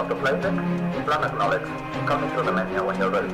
Delta flight deck, plan acknowledge. Coming through the menu when you're ready.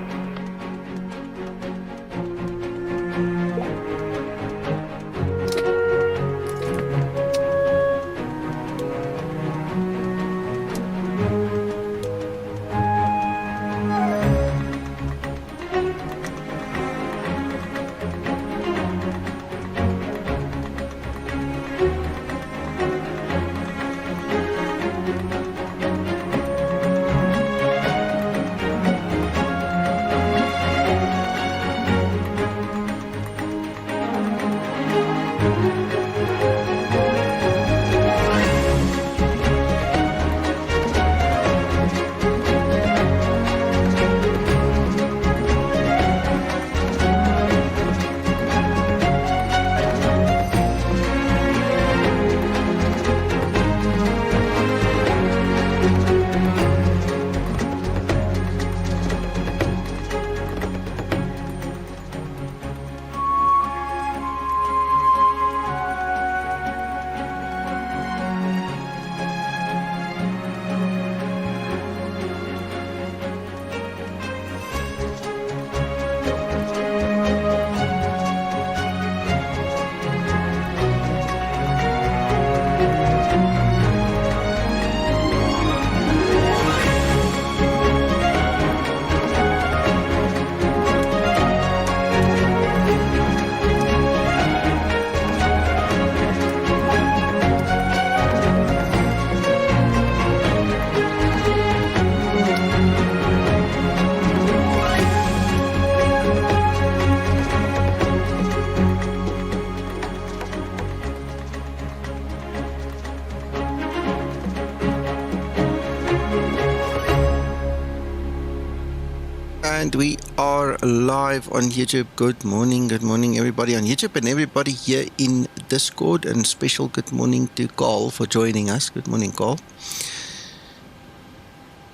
And we are live on YouTube. Good morning everybody on YouTube and everybody here in Discord, and special good morning to Carl for joining us. Good morning, Carl.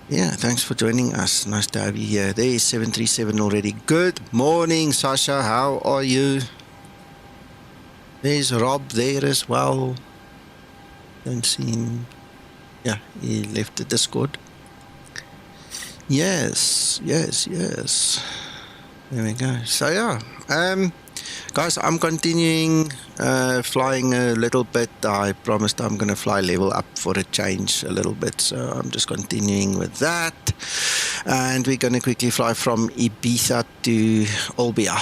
Yeah, thanks for joining us. Nice to have you here. There is 737 already. Good morning, Sasha. How are you? There's Rob there as well. Don't see him. Yeah, he left the Discord. Yes. There we go. So yeah, guys, I'm continuing flying a little bit. I promised I'm going to fly level up for a change a little bit, so I'm just continuing with that. And we're going to quickly fly from Ibiza to Olbia.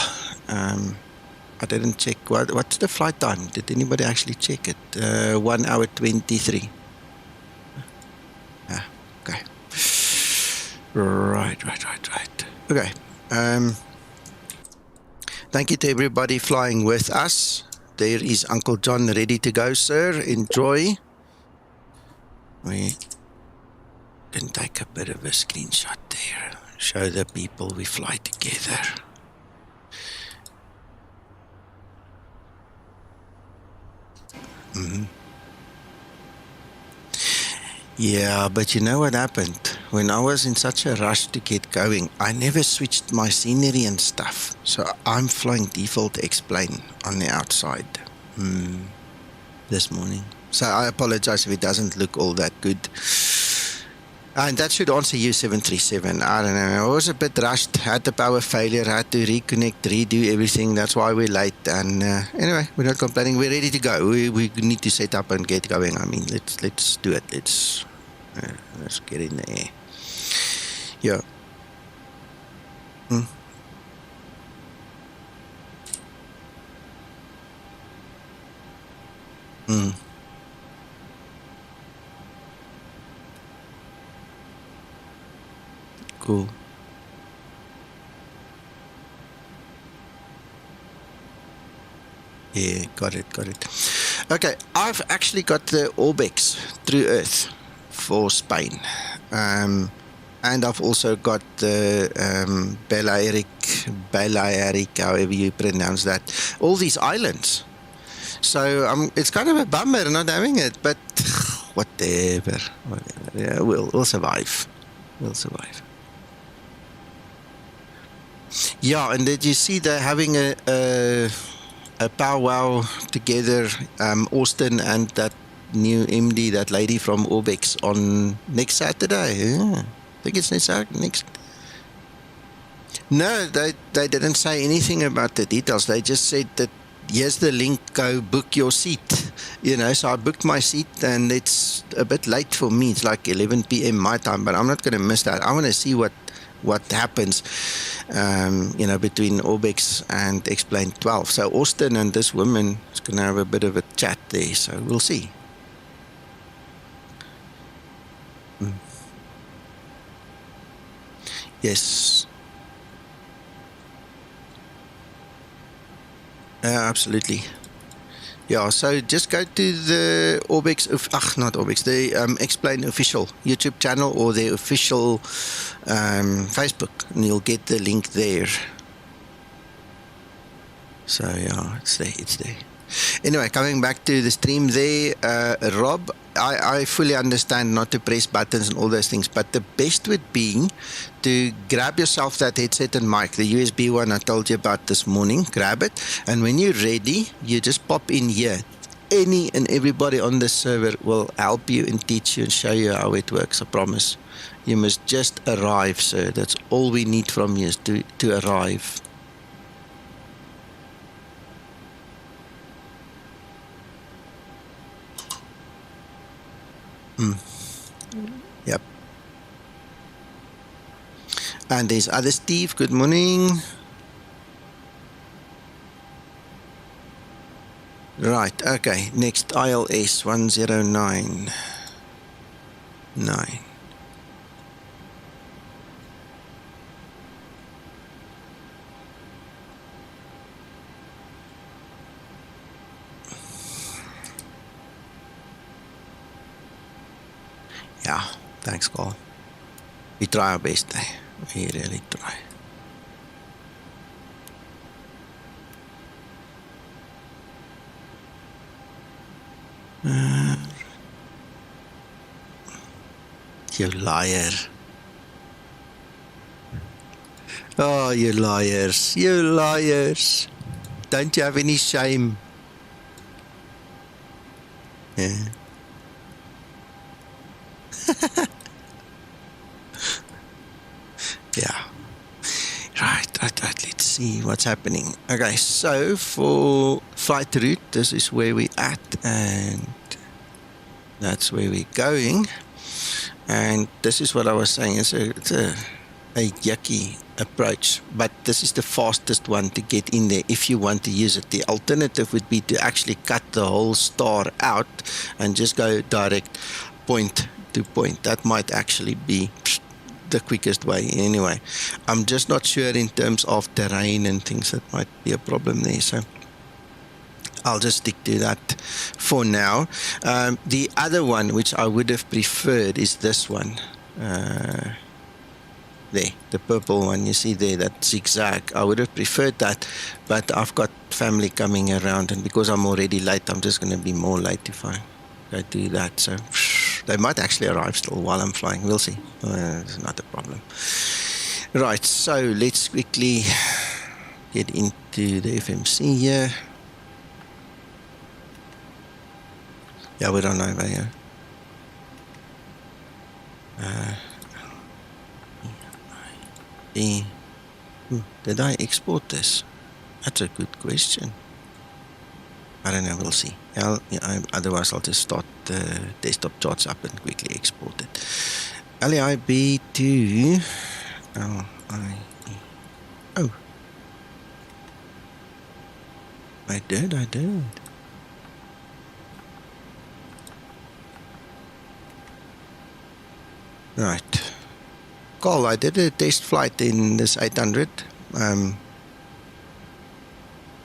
I didn't check what's the flight time. Did anybody actually check it? 1 hour 23. Ah, okay. Right. Okay. Thank you to everybody flying with us. There is Uncle John ready to go, sir. Enjoy. We can take a bit of a screenshot there. Show the people we fly together. Yeah, but you know what happened? When I was in such a rush to get going, I never switched my scenery and stuff. So I'm flying default X-plane on the outside this morning. So I apologize if it doesn't look all that good. And that should answer you, 737. I don't know. I was a bit rushed, had the power failure, had to reconnect, redo everything. That's why we're late. And anyway, we're not complaining. We're ready to go. We need to set up and get going. I mean, let's do it. Let's get in the air. Yeah. Cool. Yeah, got it. Okay, I've actually got the Orbex True Earth for Spain. And I've also got the Balearic, however you pronounce that. All these islands. So it's kind of a bummer not having it, but whatever. Yeah, we'll survive. Yeah, and did you see they're having a powwow together, Austin and that new MD, that lady from Orbex, on next Saturday. Yeah. I think it's next. No, they didn't say anything about the details. They just said that here's the link, go book your seat. So I booked my seat, and it's a bit late for me. It's like 11 p.m. my time, but I'm not going to miss that. I want to see what happens, between Orbex and Explain 12. So Austin and this woman is going to have a bit of a chat there, so we'll see. Yes. Absolutely. Yeah, so just go to the Orbex, not Orbex, the Explain official YouTube channel or the official Facebook, and you'll get the link there. So yeah, it's there. Anyway, coming back to the stream there, Rob, I fully understand not to press buttons and all those things, but the best would be to grab yourself that headset and mic, the USB one I told you about this morning. Grab it, and when you're ready, you just pop in here. Any and everybody on the server will help you and teach you and show you how it works, I promise. You must just arrive, sir. That's all we need from you, is to arrive. Yep. And there's other Steve. Good morning. Right. Okay. Next, ILS 1099. Yeah, thanks, Carl. We try our best, eh? We really try. You liar. Oh, you liars. You liars. Don't you have any shame? Yeah. Yeah. Right. Let's see what's happening. Okay, so for flight route, this is where we're at, and that's where we're going. And this is what I was saying. It's a yucky approach, but this is the fastest one to get in there if you want to use it. The alternative would be to actually cut the whole star out and just go direct point to point. That might actually be the quickest way anyway. I'm just not sure in terms of terrain and things. That might be a problem there, so I'll just stick to that for now. The other one which I would have preferred is this one there, the purple one you see there, that zigzag. I would have preferred that, but I've got family coming around, and because I'm already late, I'm just going to be more late if I go do that. So they might actually arrive still while I'm flying. We'll see. It's not a problem. Right, so let's quickly get into the FMC here. Yeah, we don't know where. Did I export this? That's a good question. I don't know, we'll see. Otherwise, I'll just start the desktop charts up and quickly export it. LEIB to LIE. Oh. I did. Right. Carl, I did a test flight in this 800.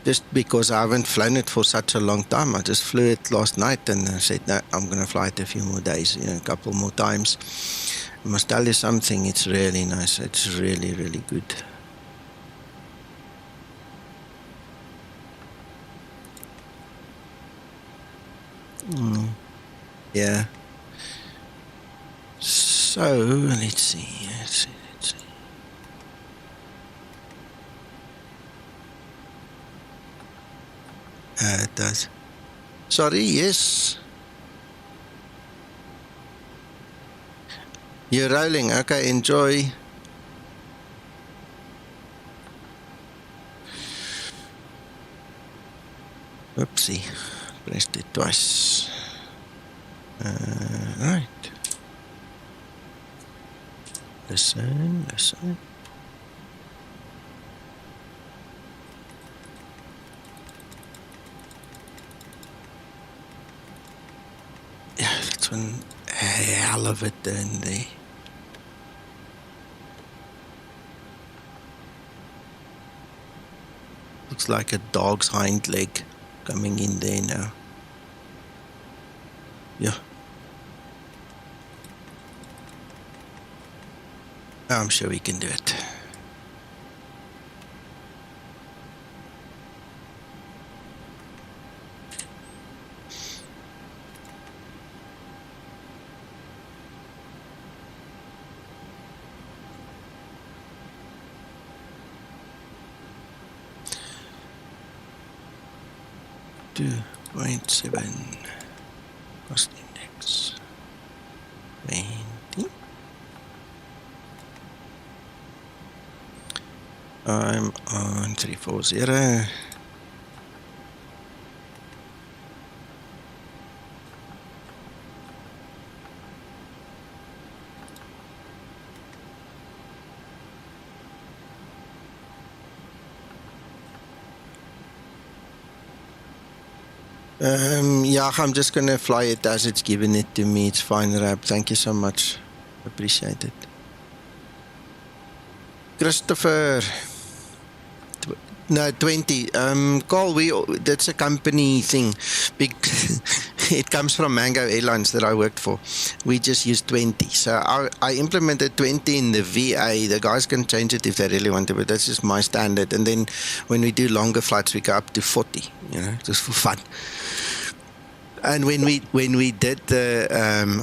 Just because I haven't flown it for such a long time. I just flew it last night and I said, no, I'm going to fly it a few more days, a couple more times. I must tell you something, it's really nice. It's really, really good. Yeah. So, let's see. It does. Sorry, yes. You're rolling. Okay, enjoy. Oopsie. Pressed it twice. Right. Listen. Yeah, that's one hell of a turn there. Looks like a dog's hind leg coming in there now. Yeah. I'm sure we can do it. .7 cost index 20. I'm on 340. Yeah, I'm just gonna fly it as it's given it to me. It's fine, Rab. Thank you so much. Appreciate it. Christopher. No, 20. Carl, that's a company thing. Big. It comes from Mango Airlines that I worked for. We just use 20. So I implemented 20 in the VA. The guys can change it if they really want to, but that's just my standard. And then when we do longer flights, we go up to 40, just for fun. And when we did the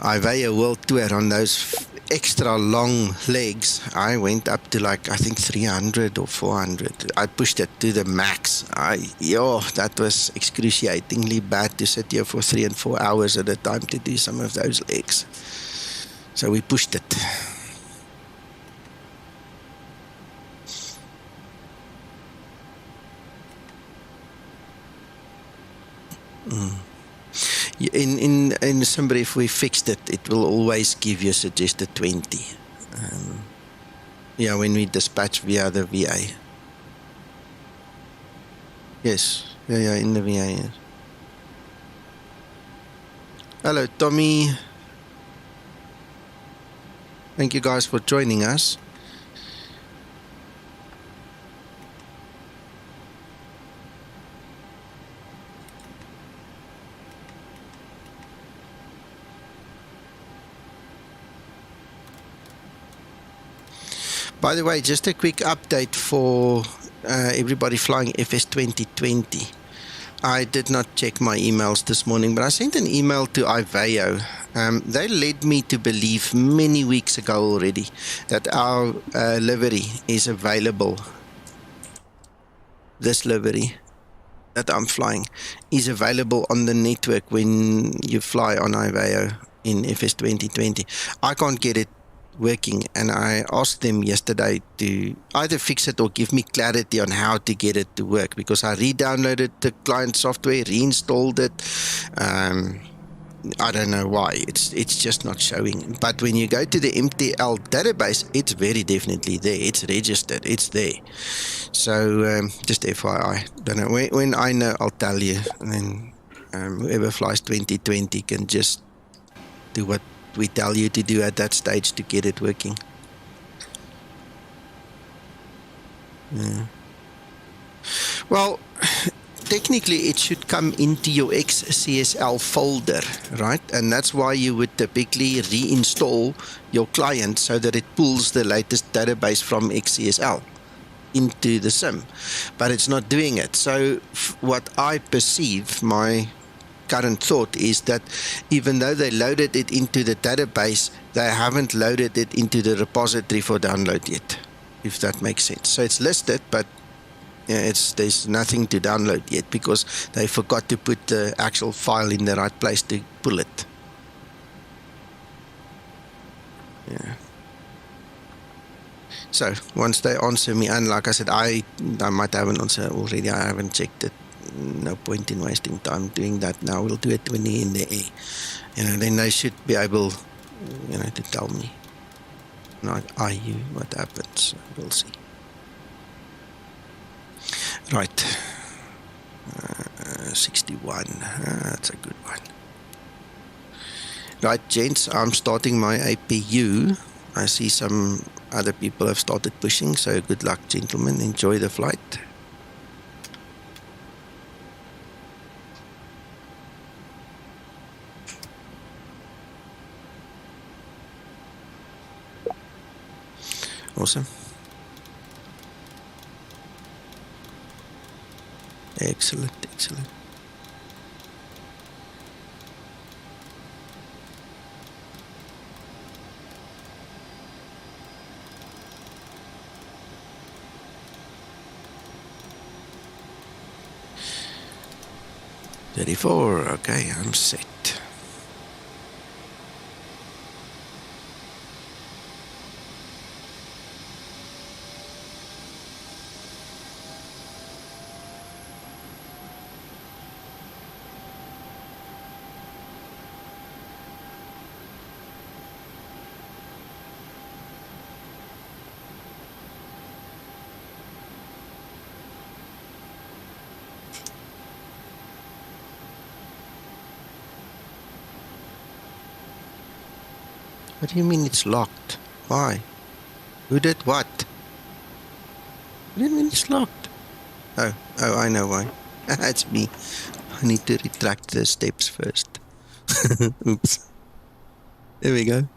Ibiza World Tour on those extra long legs, I went up to I think 300 or 400. I pushed it to the max. That was excruciatingly bad to sit here for 3 and 4 hours at a time to do some of those legs. So we pushed it. In Simba, if we fixed it, it will always give you suggested 20. When we dispatch via the VA. Yes. Yeah, in the VA, yes. Hello, Tommy. Thank you guys for joining us. By the way, just a quick update for everybody flying FS 2020. I did not check my emails this morning, but I sent an email to IVAO. They led me to believe many weeks ago already that our livery is available. This livery that I'm flying is available on the network when you fly on IVAO in FS 2020. I can't get it working, and I asked them yesterday to either fix it or give me clarity on how to get it to work, because I re-downloaded the client software, reinstalled it. I don't know why it's just not showing. But when you go to the MTL database, it's very definitely there. It's registered. It's there. So just FYI, don't know when I know, I'll tell you. And then whoever flies 2020 can just do what we tell you to do at that stage to get it working. Yeah. Well, technically it should come into your XCSL folder, right? And that's why you would typically reinstall your client so that it pulls the latest database from XCSL into the SIM. But it's not doing it. So what I perceive, my current thought is that even though they loaded it into the database, they haven't loaded it into the repository for download yet, if that makes sense. So it's listed, but there's nothing to download yet because they forgot to put the actual file in the right place to pull it. Yeah. So once they answer me, and like I said, I might have an answer already. I haven't checked it. No point in wasting time doing that now. We'll do it when they're in the air. Then they should be able, to tell me. Not IU what happens. We'll see. Right. 61. That's a good one. Right, gents, I'm starting my APU. I see some other people have started pushing, so good luck, gentlemen. Enjoy the flight. Awesome. Excellent, excellent. .34, okay, I'm set. What do you mean it's locked? Why? Who did what? What do you mean it's locked? Oh, I know why. That's me. I need to retract the steps first. Oops. There we go.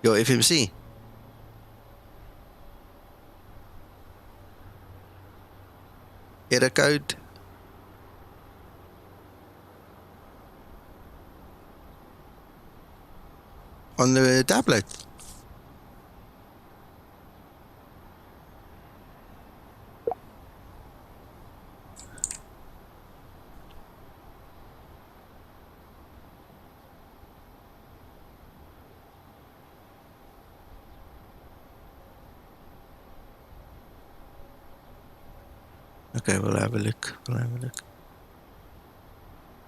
Your FMC. Error code. On the tablet. Okay, we'll have a look.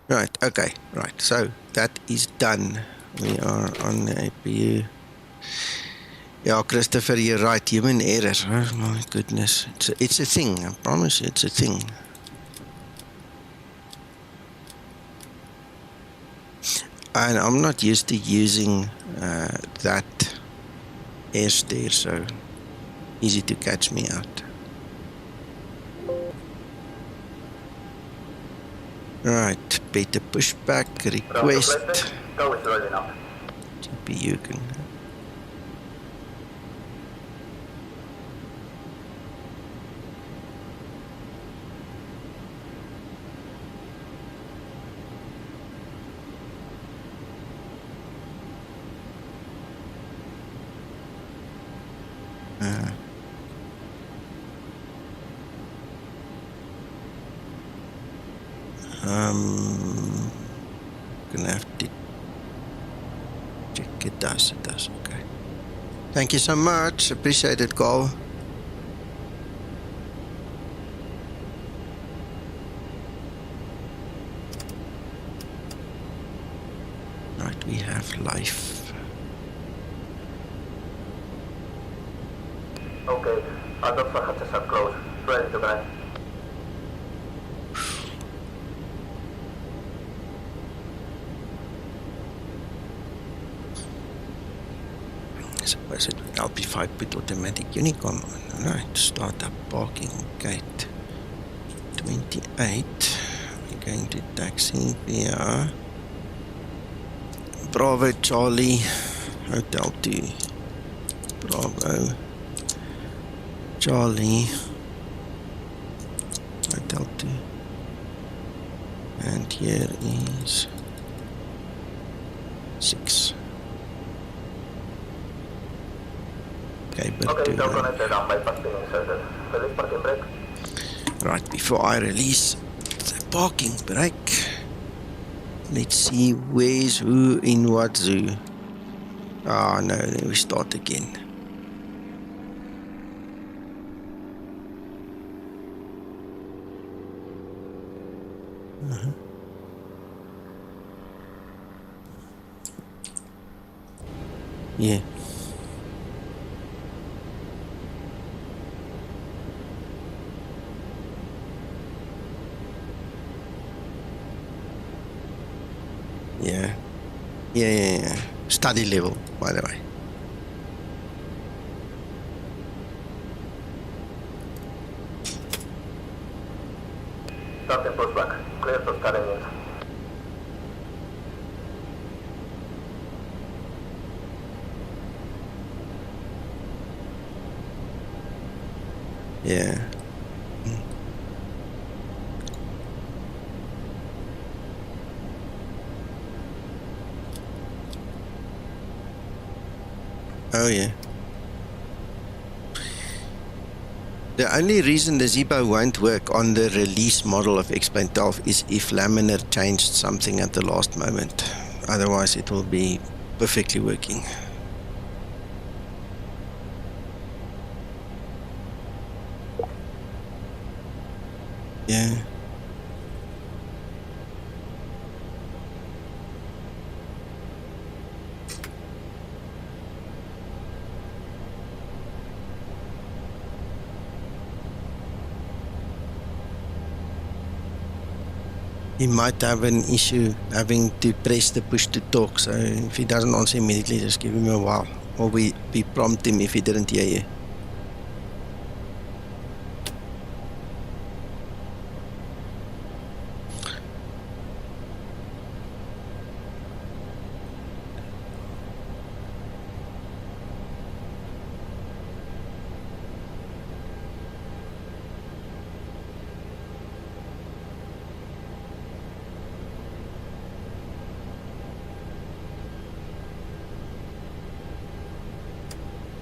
Right, okay, right. So that is done. We are on the APU. Yeah, Christopher, you're right. Human error. Oh my goodness. It's a thing. I promise you, it's a thing. And I'm not used to using that airstair, so easy to catch me out. Right, beta pushback request. Go is rolling up. GPU can. Gonna have to check it does, okay. Thank you so much, appreciate it, Carl. Right, we have life. Okay, our doctor hatches are closed, ready to go. I suppose it would help if I put automatic unicom on. Alright, start up parking gate 28. We're going to taxi via Bravo Charlie Hotel 2. Bravo Charlie Hotel 2. And here is 6. Okay, right, before I release the parking brake, let's see where's who in what zoo. Oh no, then we start again. Yeah. Yeah. Yeah. Study level, by the way. Starting pushback. Clear to start engines. Yeah. Oh yeah. The only reason the Zibo won't work on the release model of X-Plane 12 is if Laminar changed something at the last moment. Otherwise it will be perfectly working. Yeah. He might have an issue having to press the push to talk, so if he doesn't answer immediately, just give him a while. Or we prompt him if he didn't hear you.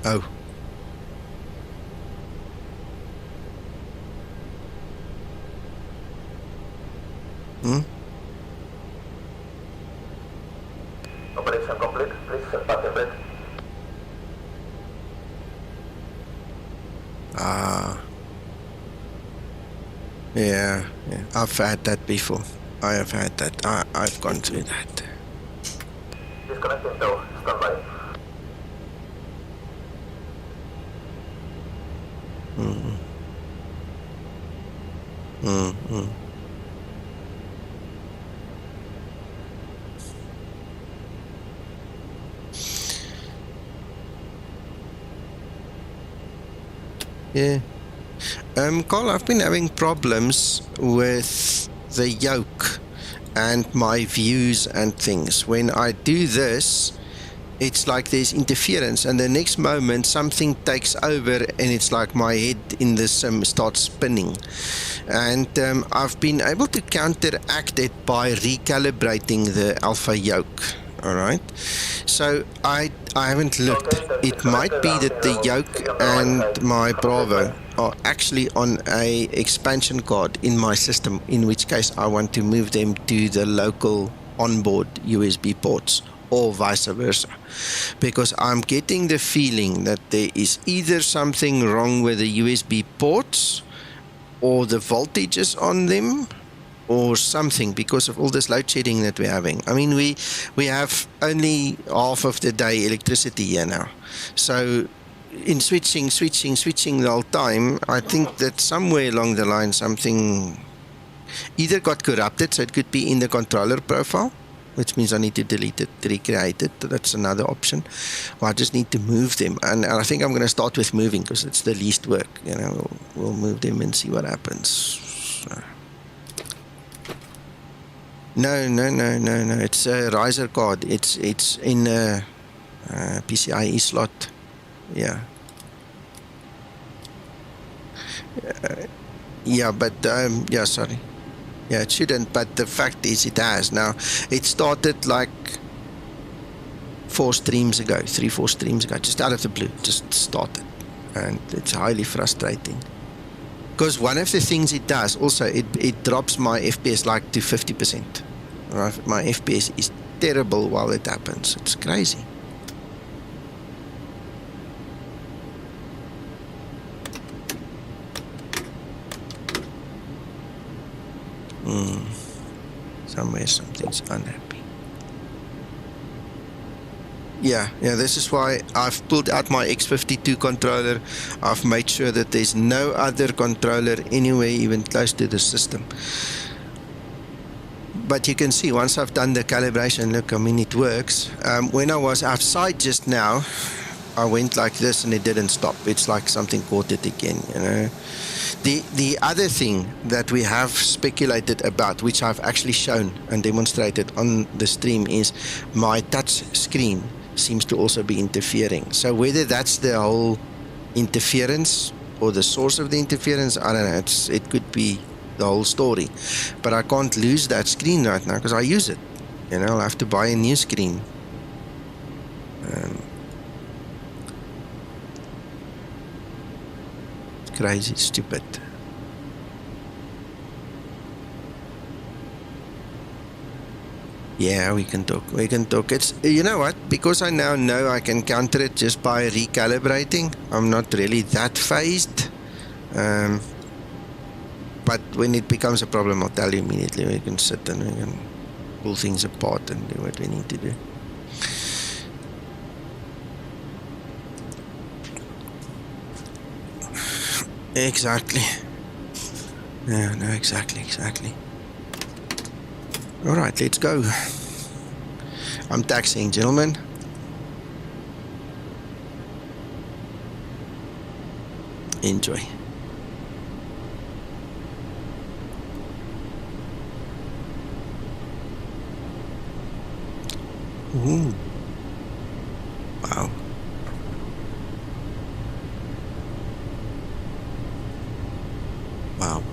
Oh. Operation complete. Please set back the brake. Yeah. I've had that before. I have had that. I've gone through that. Disconnecting tow. Stand by. Yeah. Carl, I've been having problems with the yoke and my views and things. When I do this, it's like there's interference, and the next moment something takes over and it's like my head in the sim starts spinning. And I've been able to counteract it by recalibrating the alpha yoke. Alright, so I haven't looked. It might be that the yoke and my Bravo are actually on a expansion card in my system, in which case I want to move them to the local onboard USB ports, or vice versa, because I'm getting the feeling that there is either something wrong with the USB ports or the voltages on them, or something, because of all this load shedding that we're having. I mean, we have only half of the day electricity here now. So in switching the whole time, I think that somewhere along the line something either got corrupted, so it could be in the controller profile, which means I need to delete it, recreate it. That's another option. Or I just need to move them. And I think I'm going to start with moving, because it's the least work. You know, we'll move them and see what happens. So. No. It's a riser card. It's in a PCIe slot. Yeah. Yeah, but yeah, sorry. Yeah, it shouldn't, but the fact is it has. Now, it started like 3-4 streams ago, just out of the blue, just started. And it's highly frustrating. Because one of the things it does also, it drops my FPS like to 50%. Right? My FPS is terrible while it happens. It's crazy. Somewhere something's unhappy. Yeah, this is why I've pulled out my X52 controller. I've made sure that there's no other controller anywhere even close to the system. But you can see once I've done the calibration, look, I mean, it works. When I was outside just now, I went like this and it didn't stop. It's like something caught it again, you know. The other thing that we have speculated about, which I've actually shown and demonstrated on the stream, is my touch screen seems to also be interfering. So whether that's the whole interference or the source of the interference, I don't know. It could be the whole story. But I can't lose that screen right now because I use it. You know, I'll have to buy a new screen. Crazy, stupid. Yeah, we can talk. It's, you know what? Because I now know I can counter it just by recalibrating. I'm not really that phased. But when it becomes a problem, I'll tell you immediately. We can sit and we can pull things apart and do what we need to do. Exactly. Yeah, no, exactly. All right, let's go. I'm taxiing, gentlemen. Enjoy. Ooh. Wow.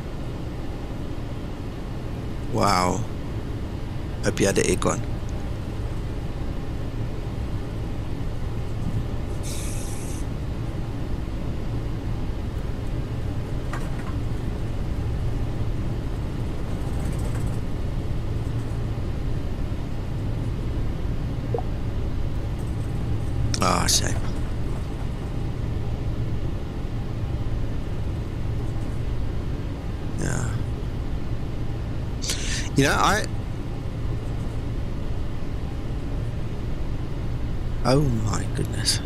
Wow. Hope you had the aircon. Ah, shame. Yeah. You know, oh my goodness.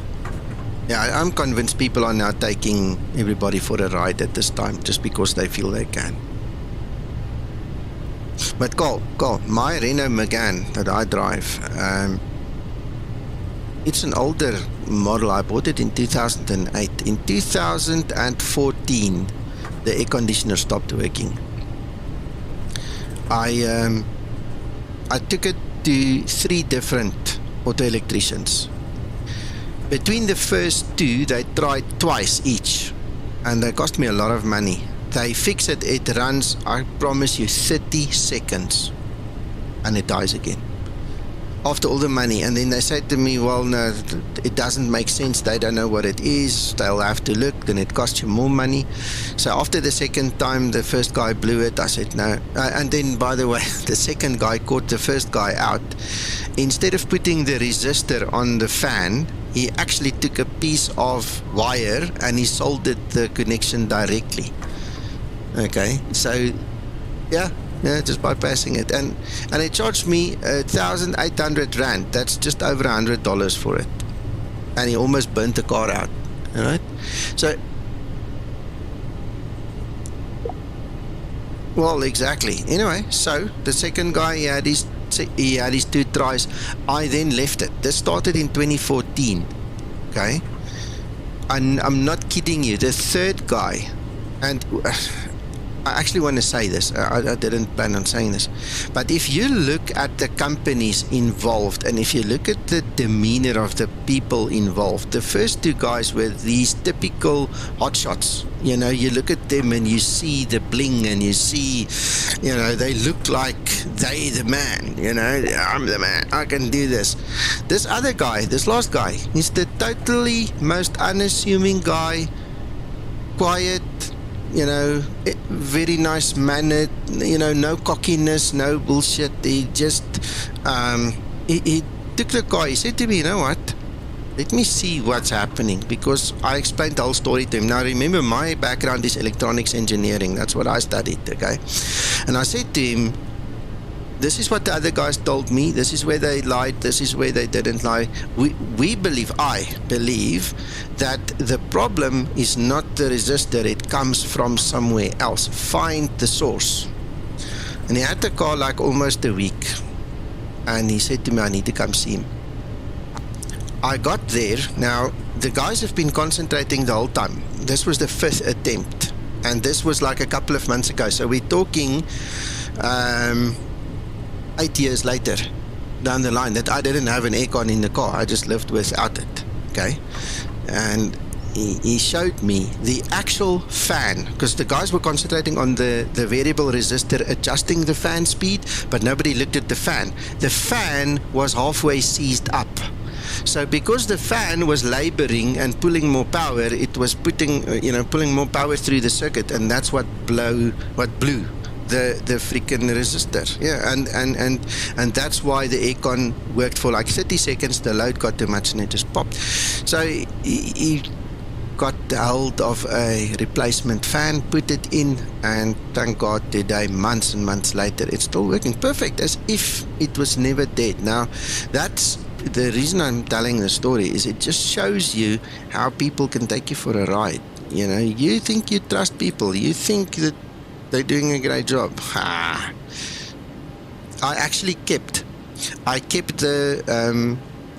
Yeah, I'm convinced people are now taking everybody for a ride at this time just because they feel they can. But Carl, my Renault Megane that I drive, it's an older model. I bought it in 2008. In 2014, the air conditioner stopped working. I took it to 3 different auto electricians. Between the first 2, they tried twice each, and they cost me a lot of money. They fix it, it runs, I promise you, 30 seconds, and it dies again. After all the money, and then they said to me, well, no, it doesn't make sense, they don't know what it is, they'll have to look, then it costs you more money. So after the second time, the first guy blew it, I said no. And then, by the way, the second guy caught the first guy out. Instead of putting the resistor on the fan, he actually took a piece of wire and he soldered the connection directly. Okay, so yeah, just bypassing it, and it charged me 1,800 rand. That's just over $100 for it, and he almost burnt the car out. All right, so well, exactly. Anyway, so the second guy, he had his 2 tries. I then left it. This started in 2014. Okay, and I'm not kidding you. The third guy, and I actually want to say this. I didn't plan on saying this. But if you look at the companies involved and if you look at the demeanor of the people involved, the first 2 guys were these typical hotshots. You know, you look at them and you see the bling and you see, you know, they look like they the man. You know, I'm the man. I can do this. This other guy, this last guy, he's the totally most unassuming guy, quiet, you know, very nice mannered, you know, no cockiness, no bullshit. He just, he took the car. He said to me, you know what? let me see what's happening, because I explained the whole story to him. Now remember, my background is electronics engineering. That's what I studied, okay? And I said to him, this is what the other guys told me. This is where they lied. This is where they didn't lie. I believe that the problem is not the resistor. It comes from somewhere else. Find the source. And he had the car like almost a week. And he said to me, I need to come see him. I got there. Now, the guys have been concentrating the whole time. This was the 5th attempt. And this was like a couple of months ago. So we're talking 8 years later down the line, that I didn't have an aircon in the car. I just lived without it. Okay. And he showed me the actual fan, because the guys were concentrating on the variable resistor adjusting the fan speed, but nobody looked at the fan. The fan was halfway seized up. So because the fan was laboring and pulling more power, it was pulling more power through the circuit, and that's what blew the freaking resistor. Yeah, and that's why the aircon worked for like 30 seconds. The load got too much and it just popped. So he got hold of a replacement fan, put it in, and thank God today, months and months later, it's still working perfect, as if it was never dead. Now, that's the reason I'm telling the story, is it just shows you how people can take you for a ride. You know, you think you trust people, you think that they're doing a great job. I kept the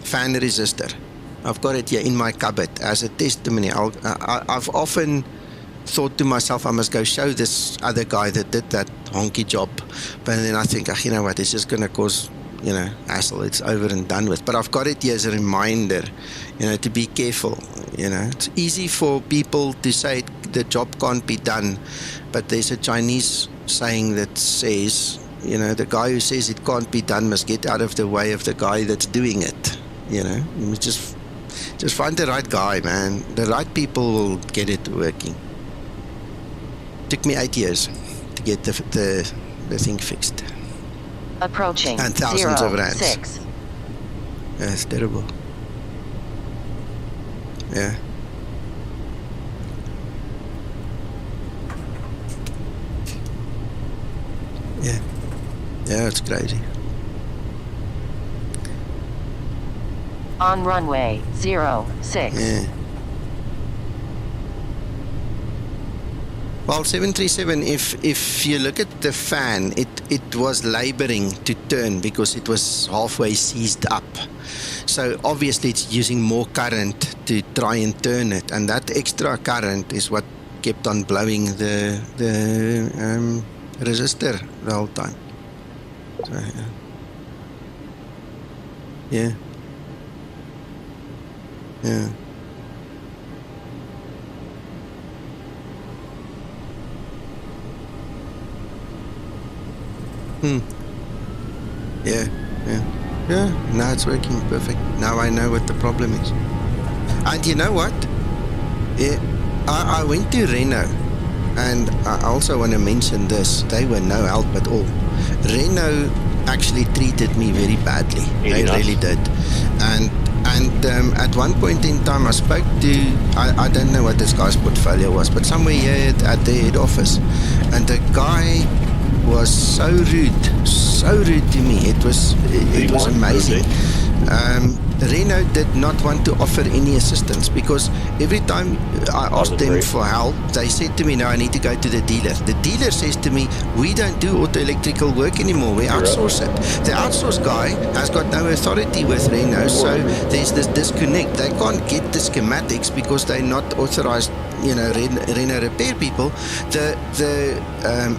fan resistor. I've got it here in my cupboard as a testimony. I've often thought to myself, I must go show this other guy that did that honky job. But then I think, you know what, it's just going to cause, hassle. It's over and done with. But I've got it here as a reminder, to be careful. It's easy for people to say the job can't be done, but there's a Chinese saying that says, the guy who says it can't be done must get out of the way of the guy that's doing it. You must just find the right guy, man. The right people will get it working. Took me 8 years to get the thing fixed. Approaching and thousands 0, of rands. 6. Yeah, it's terrible. Yeah. Yeah, it's crazy. On runway 06. Yeah. Well, 737, if you look at the fan, it was laboring to turn because it was halfway seized up. So obviously it's using more current to try and turn it, and that extra current is what kept on blowing the resistor the whole time. So, yeah. Yeah. Yeah, now it's working perfect. Now I know what the problem is. And you know what? Yeah, I went to Renault, and I also want to mention this. They were no help at all. Renault actually treated me very badly. They really did. And at one point in time I spoke to, I don't know what this guy's portfolio was, but somewhere here at the head office, and the guy was so rude to me. It was amazing. Renault did not want to offer any assistance, because every time I asked them for help, they said to me, no, I need to go to the dealer. The dealer says to me, we don't do auto electrical work anymore, we outsource it. The outsource guy has got no authority with Renault, so there's this disconnect. They can't get the schematics because they're not authorized, Renault repair people. The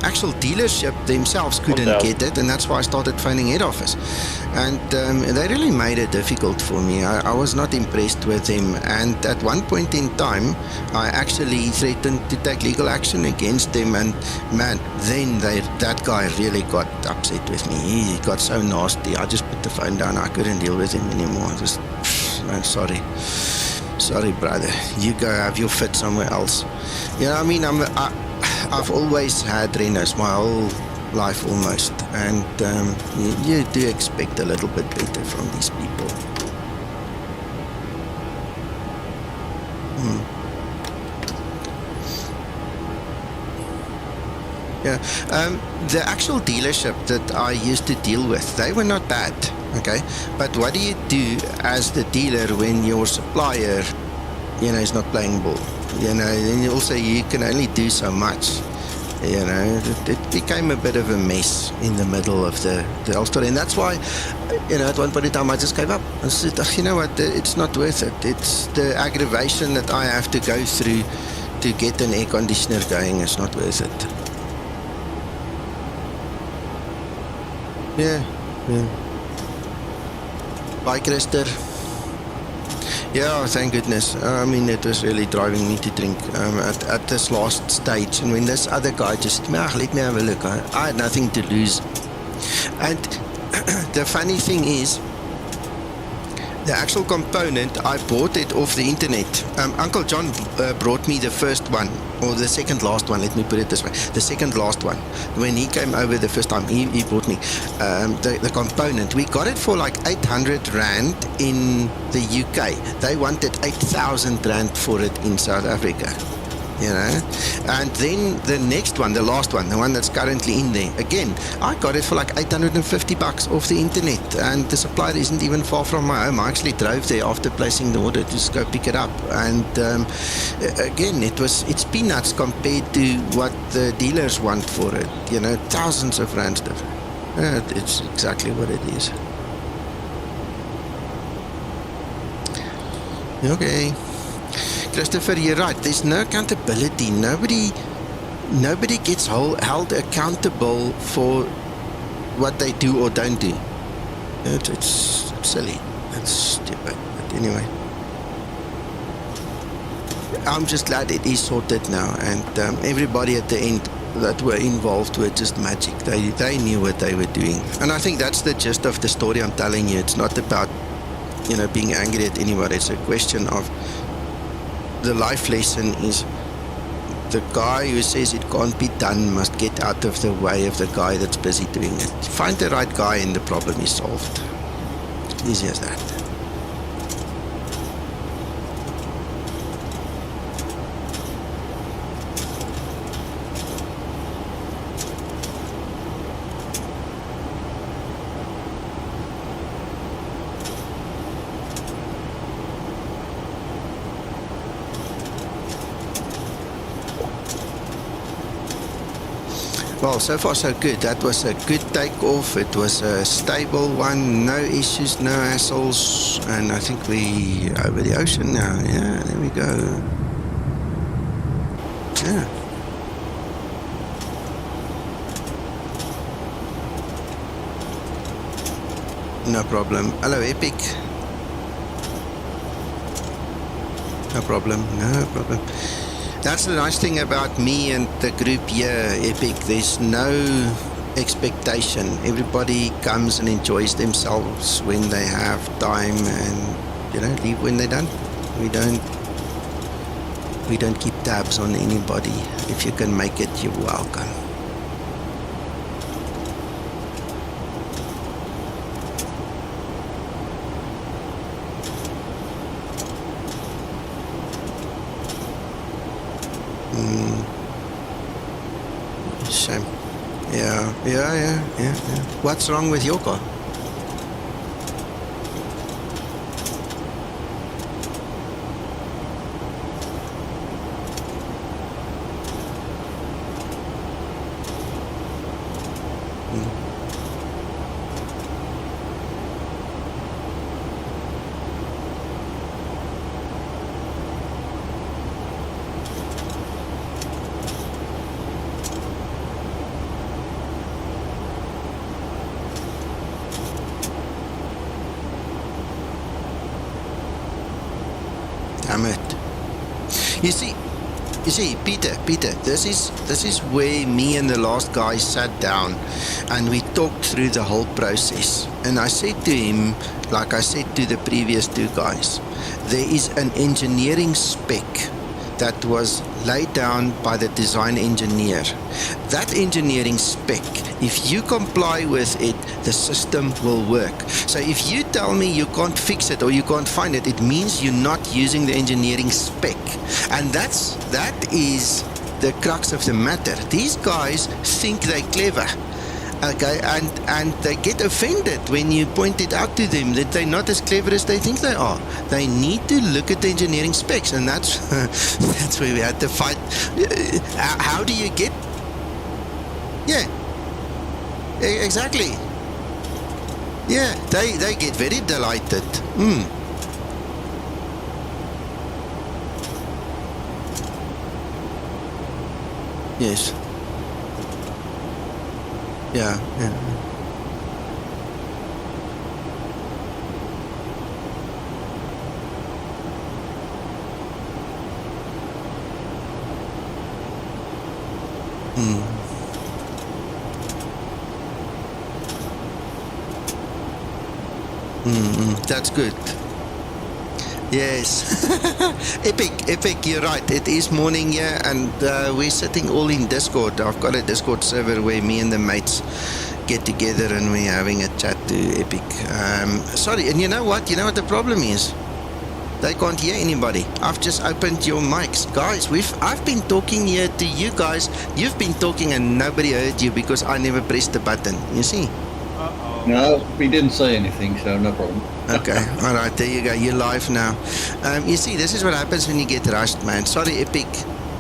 actual dealership themselves couldn't get it, and that's why I started phoning head office. And they really made it difficult for me. I was not impressed with them, and at one point in time I actually threatened to take legal action against them, and man, then that guy really got upset with me. He got so nasty. I just put the phone down. I couldn't deal with him anymore. I'm sorry brother, you go have your fit somewhere else. I've always had Renaults my whole life almost, and you do expect a little bit better from these people. Yeah. The actual dealership that I used to deal with, they were not bad. Okay. But what do you do as the dealer when your supplier, is not playing ball? And also you can only do so much. It became a bit of a mess in the middle of the whole story. And that's why, at one point in time, I just gave up. I said, you know what, it's not worth it. It's the aggravation that I have to go through to get an air conditioner going. It's not worth it. Yeah. Bye, Christer. Yeah, thank goodness. I mean, it was really driving me to drink at this last stage. And when this other guy just, let me have a look. I had nothing to lose. And the funny thing is, the actual component, I bought it off the internet. Uncle John brought me the first one, or the second last one, let me put it this way. The second last one. When he came over the first time, he brought me the component. We got it for like 800 Rand in the UK. They wanted 8,000 Rand for it in South Africa. And then the next one, the last one, the one that's currently in there, again, I got it for like $850 off the internet, and the supplier isn't even far from my home. I actually drove there after placing the order to just go pick it up, and again, it's peanuts compared to what the dealers want for it, thousands of Rand stuff. It's exactly what it is. Okay. Christopher, you're right. There's no accountability. Nobody gets held accountable for what they do or don't do. It's silly. It's stupid. But anyway, I'm just glad it is sorted now, and everybody at the end that were involved were just magic. They knew what they were doing, and I think that's the gist of the story I'm telling you. It's not about being angry at anybody. It's a question of the life lesson is the guy who says it can't be done must get out of the way of the guy that's busy doing it. Find the right guy and the problem is solved. Easy as that. Well, so far so good. That was a good takeoff. It was a stable one, no issues, no hassles, and I think we over the ocean now. Yeah, there we go. Yeah. No problem. Hello, Epic. No problem. No problem. That's the nice thing about me and the group here, Epic. There's no expectation. Everybody comes and enjoys themselves when they have time, and leave when they're done. We don't keep tabs on anybody. If you can make it, you're welcome. Shame. Yeah. What's wrong with your car? Damn it. You see, Peter, this is where me and the last guy sat down and we talked through the whole process. And I said to him, like I said to the previous two guys, there is an engineering spec that was laid down by the design engineer. That engineering spec, if you comply with it, the system will work. So if you tell me you can't fix it or you can't find it, it means you're not using the engineering spec. And that is the crux of the matter. These guys think they're clever. Okay, and they get offended when you point it out to them that they're not as clever as they think they are. They need to look at the engineering specs, and that's that's where we had to fight. How do you get? Yeah, exactly. Yeah, they get very delighted. Yes. Yeah. That's good. Yes. Epic, you're right. It is morning here, and we're sitting all in Discord. I've got a Discord server where me and the mates get together and we're having a chat to Epic. Sorry, and you know what? You know what the problem is? They can't hear anybody. I've just opened your mics. Guys, I've been talking here to you guys. You've been talking and nobody heard you because I never pressed the button. You see? No, we didn't say anything, so no problem. Okay, all right, there you go. You're live now. You see, this is what happens when you get rushed, man. Sorry, Epic.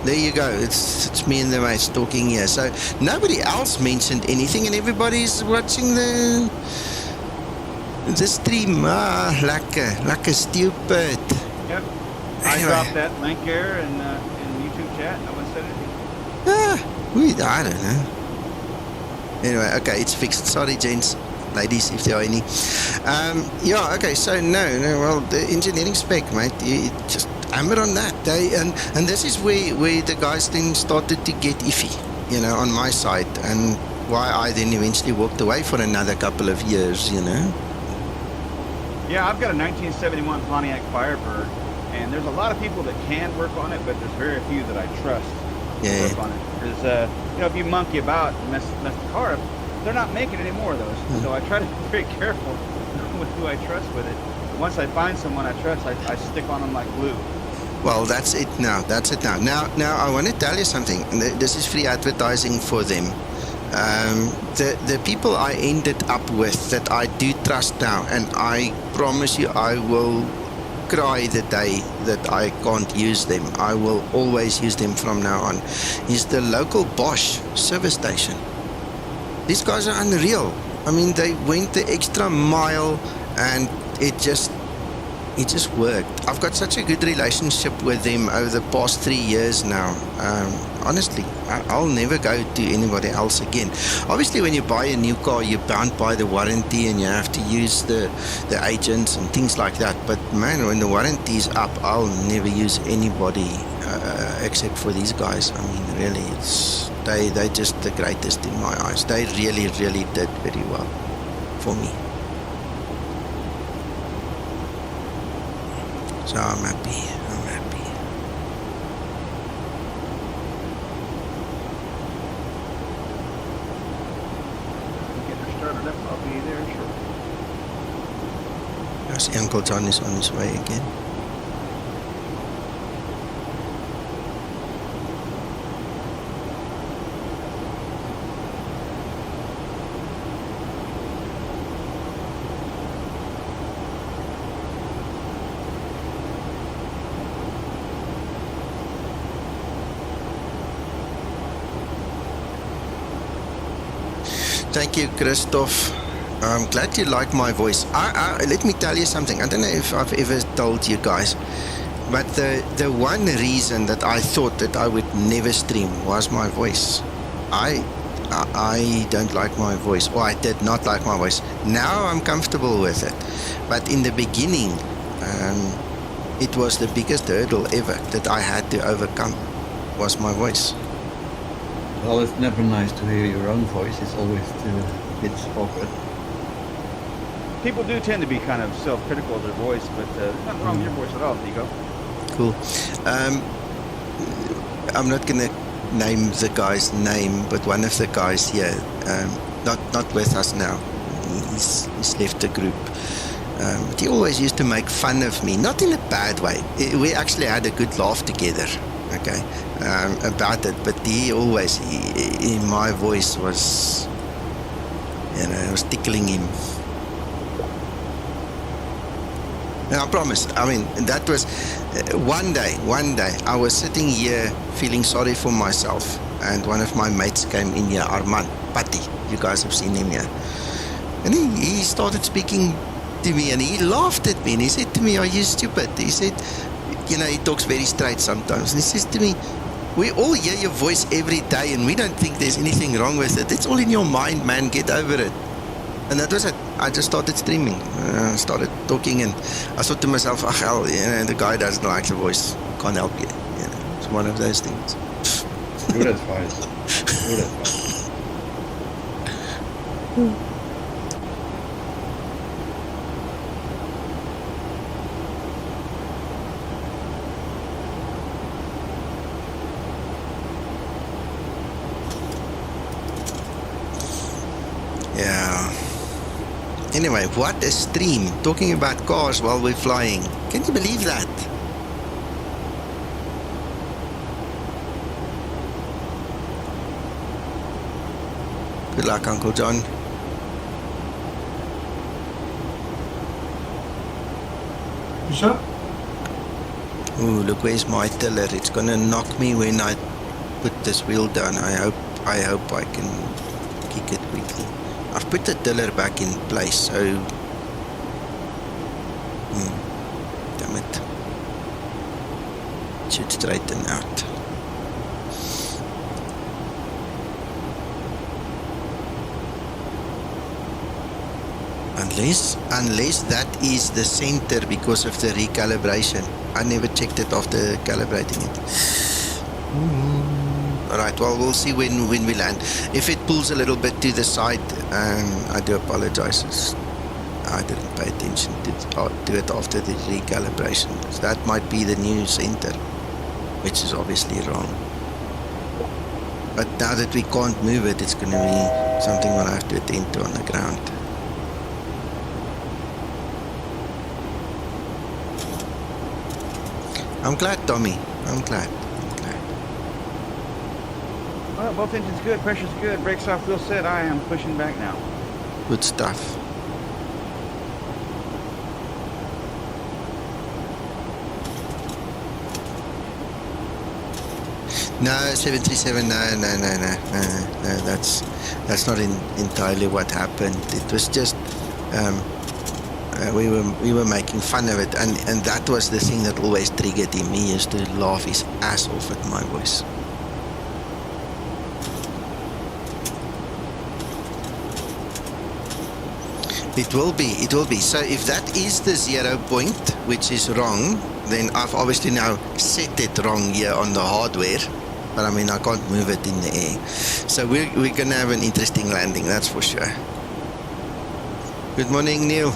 There you go. It's me and the mates talking here. So nobody else mentioned anything, and everybody's watching the stream. Lekker stupid. Yep. I Anyway. dropped that link there in YouTube chat. No one said anything. I don't know. Anyway, okay, it's fixed. Sorry, gents. Ladies, if there are any. Yeah, okay, so no, well, the engineering spec, mate, you just hammer on that. And this is where the guys then started to get iffy, you know, on my side, and why I then eventually walked away for another couple of years, you know. Yeah, I've got a 1971 Pontiac Firebird, and there's a lot of people that can work on it, but there's very few that I trust to work on it. Because, you know, if you monkey about and mess the car up, they're not making any more of those. So I try to be very careful with who I trust with it. Once I find someone I trust, I stick on them like glue. Well, that's it now. Now, I want to tell you something. This is free advertising for them. The people I ended up with that I do trust now, and I promise you I will cry the day that I can't use them. I will always use them from now on. Is the local Bosch service station. These guys are unreal. I mean, they went the extra mile, and it just worked. I've got such a good relationship with them over the past 3 years now. Honestly, I'll never go to anybody else again. Obviously, when you buy a new car, you're bound by the warranty and you have to use the agents and things like that. But man, when the warranty is up, I'll never use anybody except for these guys. I mean, really, they're just the greatest in my eyes. They really, really did very well for me. So I'm happy. Get her started up, I'll be there shortly. Yes, Uncle John is on his way again. Thank you, Christoph. I'm glad you like my voice. Let me tell you something. I don't know if I've ever told you guys, but the one reason that I thought that I would never stream was my voice. I don't like my voice, or I did not like my voice. Now I'm comfortable with it, but in the beginning, it was the biggest hurdle ever that I had to overcome, was my voice. Well, it's never nice to hear your own voice. It's always a bit awkward. People do tend to be kind of self-critical of their voice, but there's nothing wrong with your voice at all, Nico. Cool. I'm not going to name the guy's name, but one of the guys here, not with us now. He's left the group. But he always used to make fun of me, not in a bad way. We actually had a good laugh together. okay, about it. But he always, my voice was, you know, it was tickling him. And I promise, I mean, that was one day, I was sitting here feeling sorry for myself, and one of my mates came in here, Armand, Patty, you guys have seen him here. And he started speaking to me, and he laughed at me, and he said to me, "Are you stupid?" He said, you know, he talks very straight sometimes, and he says to me, "We all hear your voice every day, and we don't think there's anything wrong with it. It's all in your mind, man, get over it." And that was it. I just started streaming, started talking, and I thought to myself, "Ach, hell, you know, the guy doesn't like the voice, can't help you." You know, it's one of those things. Good advice. Good advice. Yeah. Anyway, what a stream. Talking about cars while we're flying. Can you believe that? Good luck, Uncle John. Sure. Ooh, look, where's my tiller? It's gonna knock me when I put this wheel down. I hope I can kick it quickly. I've put the tiller back in place, so damn it. It should straighten out. Unless that is the center because of the recalibration. I never checked it after calibrating it. Alright, well, we'll see when we land. If it pulls a little bit to the side, I do apologize. I didn't pay attention to it after the recalibration. So that might be the new center, which is obviously wrong. But now that we can't move it, it's going to be something we'll have to attend to on the ground. I'm glad, Tommy. I'm glad. Well, both engines good, pressure's good, brakes off, wheel set. I am pushing back now. Good stuff. No, 737, no, that's not entirely what happened. It was just, we were making fun of it, and that was the thing that always triggered him. He used to laugh his ass off at my voice. It will be. So if that is the 0 point, which is wrong, then I've obviously now set it wrong here on the hardware. But I mean, I can't move it in the air. So we're going to have an interesting landing, that's for sure. Good morning, Neil.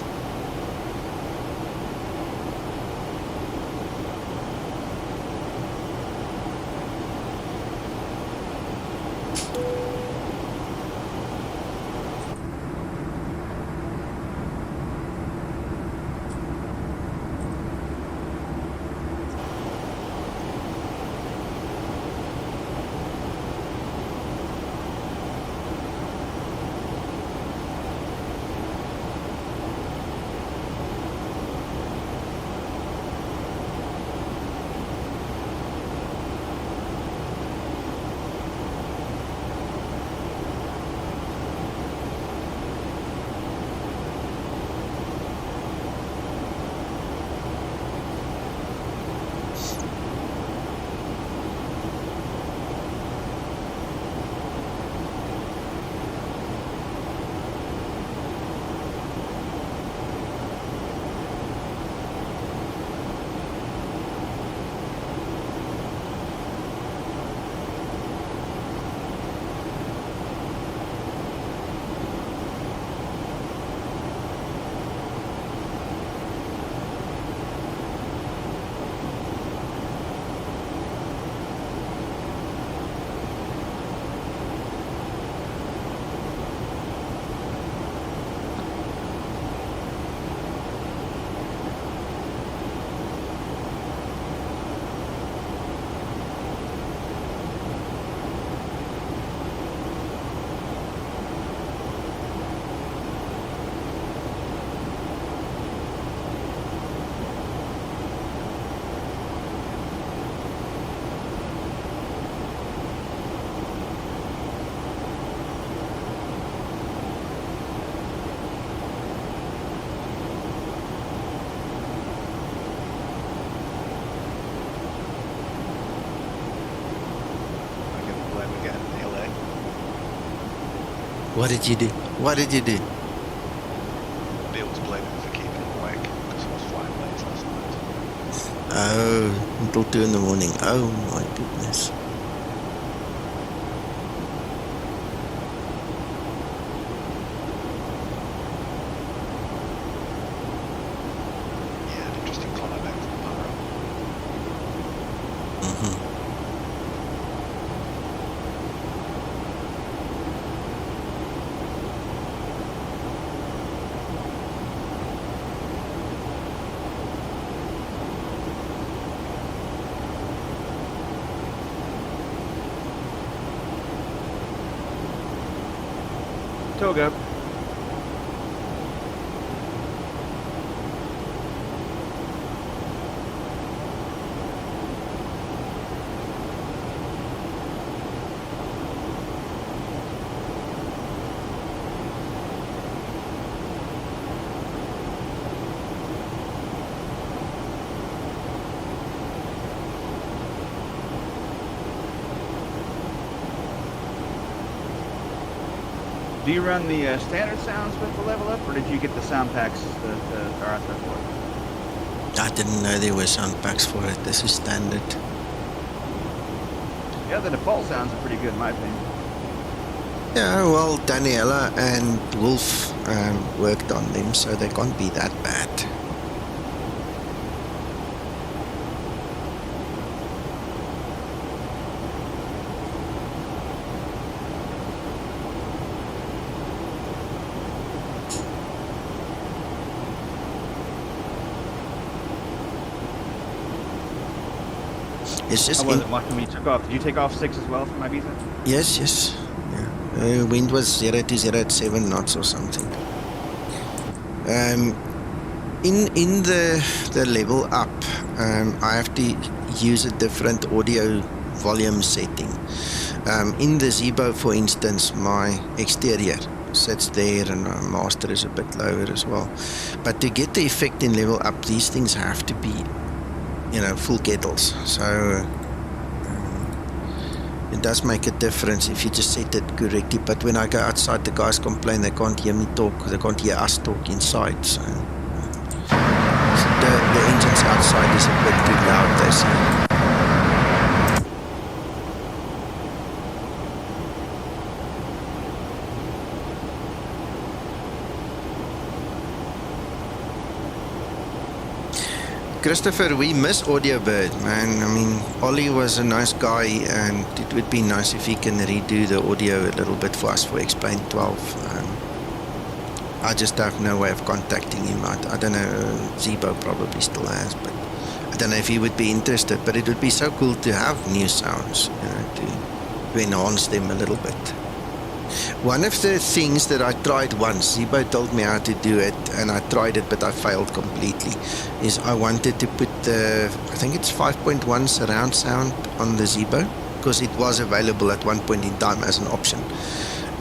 What did you do? What did you do? Bill was blaming me for keeping him awake because I was flying late last night. Oh, until 2 in the morning. Oh my goodness. Yeah, an interesting climb back from Barrow. Toga. Do you run the standard sounds with the level up, or did you get the sound packs that are out there for it? I didn't know there were sound packs for it. This is standard. Yeah, the default sounds are pretty good in my opinion. Yeah, well, Daniela and Wolf worked on them, so they can't be that bad. It's just How was it watching when you took off? Did you take off 6 as well from Ibiza? Yes, yes. Yeah. Wind was 0 to 0 at 7 knots or something. In the level up, I have to use a different audio volume setting. In the Zibo, for instance, my exterior sits there and my master is a bit lower as well. But to get the effect in level up, these things have to be, you know, full kettles. So it does make a difference if you just set it correctly. But when I go outside, the guys complain they can't hear me talk, they can't hear us talk inside. So the engines outside is a bit too loud, they say. Christopher, we miss Audio Bird, man. I mean, Ollie was a nice guy, and it would be nice if he can redo the audio a little bit for us for Explain 12. I just have no way of contacting him. I don't know, Zibo probably still has, but I don't know if he would be interested. But it would be so cool to have new sounds, you know, to enhance them a little bit. One of the things that I tried once, Zibo told me how to do it, and I tried it, but I failed completely, is I wanted to put the, I think it's 5.1 surround sound on the Zibo, because it was available at one point in time as an option.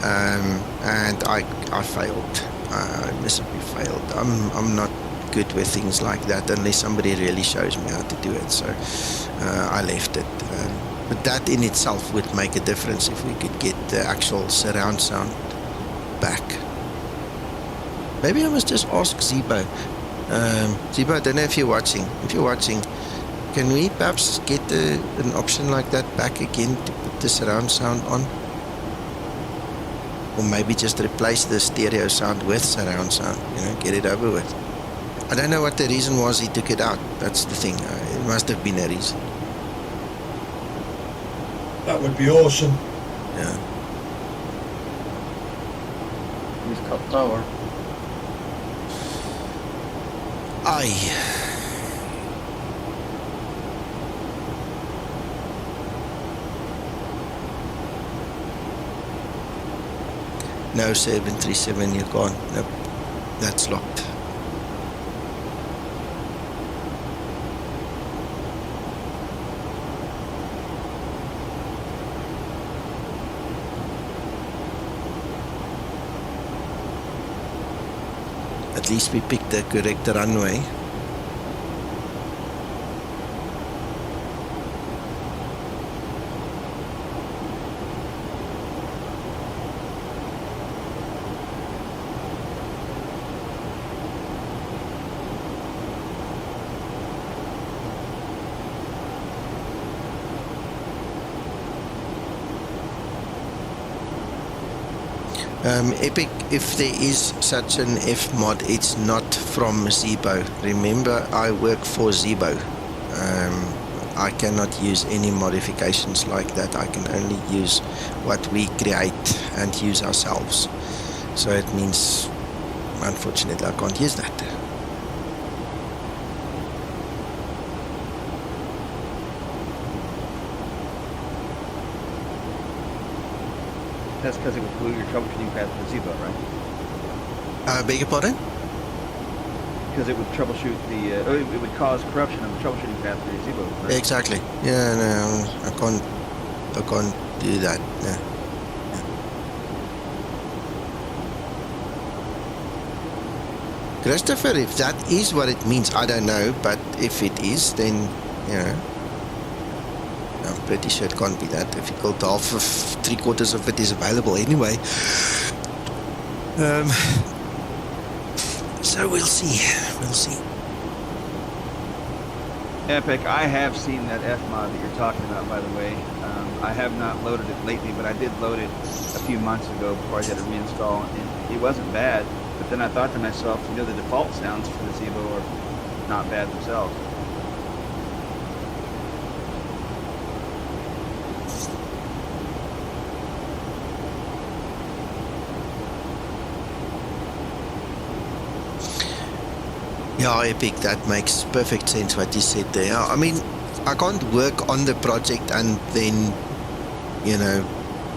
And I failed. I miserably failed. I'm not good with things like that unless somebody really shows me how to do it, so I left it. But that in itself would make a difference if we could get the actual surround sound back. Maybe I must just ask Zibo. Zibo, I don't know if you're watching. If you're watching, can we perhaps get an option like that back again to put the surround sound on? Or maybe just replace the stereo sound with surround sound, you know, get it over with. I don't know what the reason was he took it out. That's the thing. It must have been a reason. That would be awesome. Yeah. He's cut tower. Aye. No 737, you can't. Nope. That's locked. At least we picked the correct runway. Epic, if there is such an F mod, it's not from Zibo. Remember, I work for Zibo. I cannot use any modifications like that. I can only use what we create and use ourselves. So it means, unfortunately, I can't use that. That's because it would glue your troubleshooting path to Zibo, right? Beg your pardon? Because it would troubleshoot it would cause corruption of the troubleshooting path to Zibo. Right? Exactly. Yeah, no, I can't do that. No. Christopher, if that is what it means, I don't know, but if it is, then, you know, I'm pretty sure it can't be that difficult. Half of 3/4 of it is available anyway. So we'll see. We'll see. Epic, I have seen that F mod that you're talking about, by the way. I have not loaded it lately, but I did load it a few months ago before I did a reinstall, and it wasn't bad. But then I thought to myself, you know, the default sounds for the Zibo are not bad themselves. Yeah, Epic, that makes perfect sense what you said there. I mean, I can't work on the project and then, you know,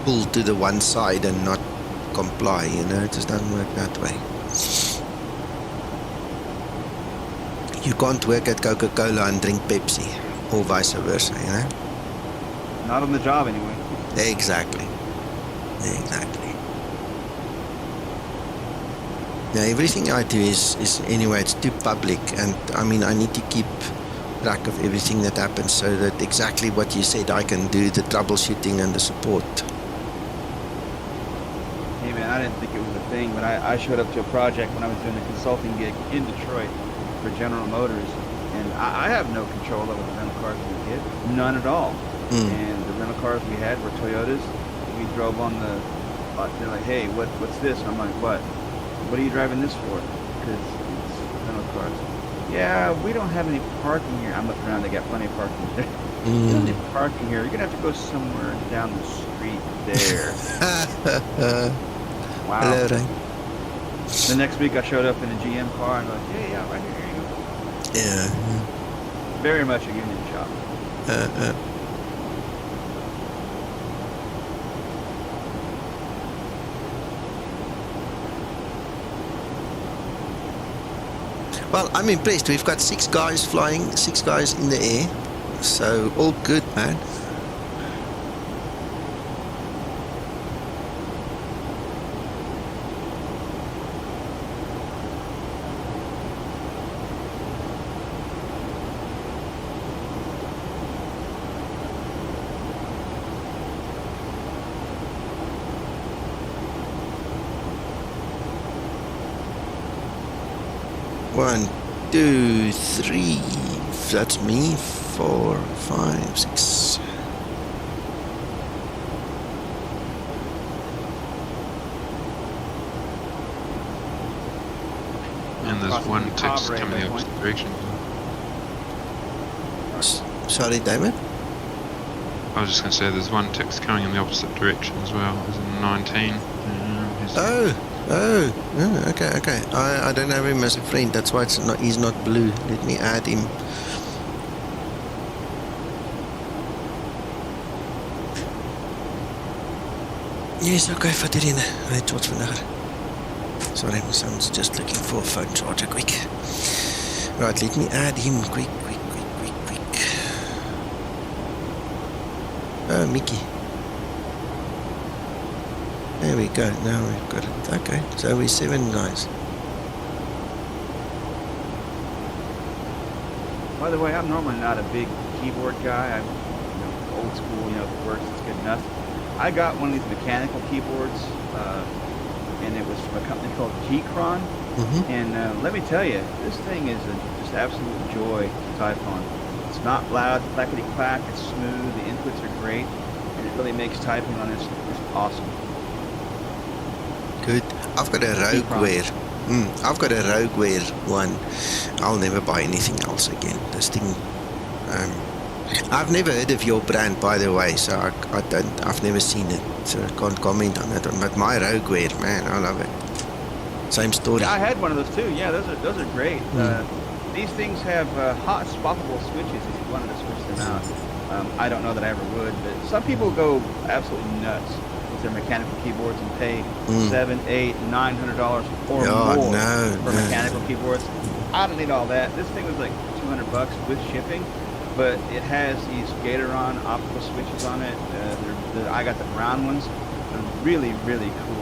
pull to the one side and not comply, you know, it just doesn't work that way. You can't work at Coca-Cola and drink Pepsi, or vice versa, you know? Not on the job, anyway. Exactly. Exactly. Now, everything I do is anyway, it's too public, and I mean, I need to keep track of everything that happens so that exactly what you said, I can do the troubleshooting and the support. Hey man, I didn't think it was a thing, but I showed up to a project when I was doing a consulting gig in Detroit for General Motors, and I have no control over the rental cars we get, none at all. And the rental cars we had were Toyotas. We drove on the, they're like, hey, what's this? And I'm like, what are you driving this for? Because it's rental cars. Yeah, we don't have any parking here. I'm looking around, they got plenty of parking there. We don't have any parking here. You're gonna have to go somewhere down the street there. Wow. Hello, Ray. The next week I showed up in a GM car and I'm like, hey, yeah, right here you go. Yeah. Very much a union shop. Well, I'm impressed. We've got 6 guys flying, 6 guys in the air. So, all good, man. One, 2, 3. That's me. 4, 5, 6. And there's one text coming the opposite direction. Sorry, David? I was just going to say there's one text coming in the opposite direction as well. There's a 19. Okay. I don't have him as a friend. That's why he's not blue. Let me add him. Yes, okay, vat hierin. Hy tot vandag. Sorry, my son's just looking for a phone charger quick. Right, let me add him quick. Oh, Mickey. There we go, now we've got it. Okay, so we're 7 guys. By the way, I'm normally not a big keyboard guy. I'm old school, if it works, it's good enough. I got one of these mechanical keyboards, and it was from a company called Keychron. And let me tell you, this thing is just absolute joy to type on. It's not loud, clackety-clack, it's smooth, the inputs are great, and it really makes typing on this just awesome. Good. I've got a Rogueware. I've got a Rogueware one. I'll never buy anything else again. This thing. I've never heard of your brand, by the way, so I've never seen it, so I can't comment on that one. But my Rogueware, man, I love it. Same story. Yeah, I had one of those too. Yeah, those are great. These things have hot swappable switches if you wanted to switch them out. I don't know that I ever would, but some people go absolutely nuts with their mechanical keyboards and pay $700, $800, $900 or more for mechanical keyboards. I don't need all that. This thing was like $200 with shipping, but it has these Gatoron optical switches on it. I got the brown ones. They're really, really cool.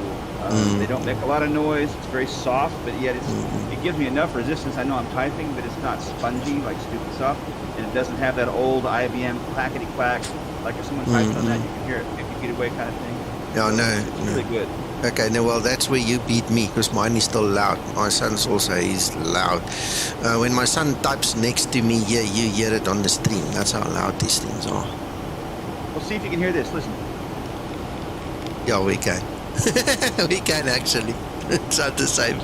They don't make a lot of noise. It's very soft, but yet it gives me enough resistance. I know I'm typing, but it's not spongy like stupid soft, and it doesn't have that old IBM clackety clack. Like if someone types on that, you can hear it 50 feet away kind of thing. Yeah, it's really good. Okay, no, well, that's where you beat me, because mine is still loud. My son's also is loud. When my son types next to me here, you hear it on the stream. That's how loud these things are. Well, see if you can hear this. Listen. Yeah, we can. We can actually. It's not the same.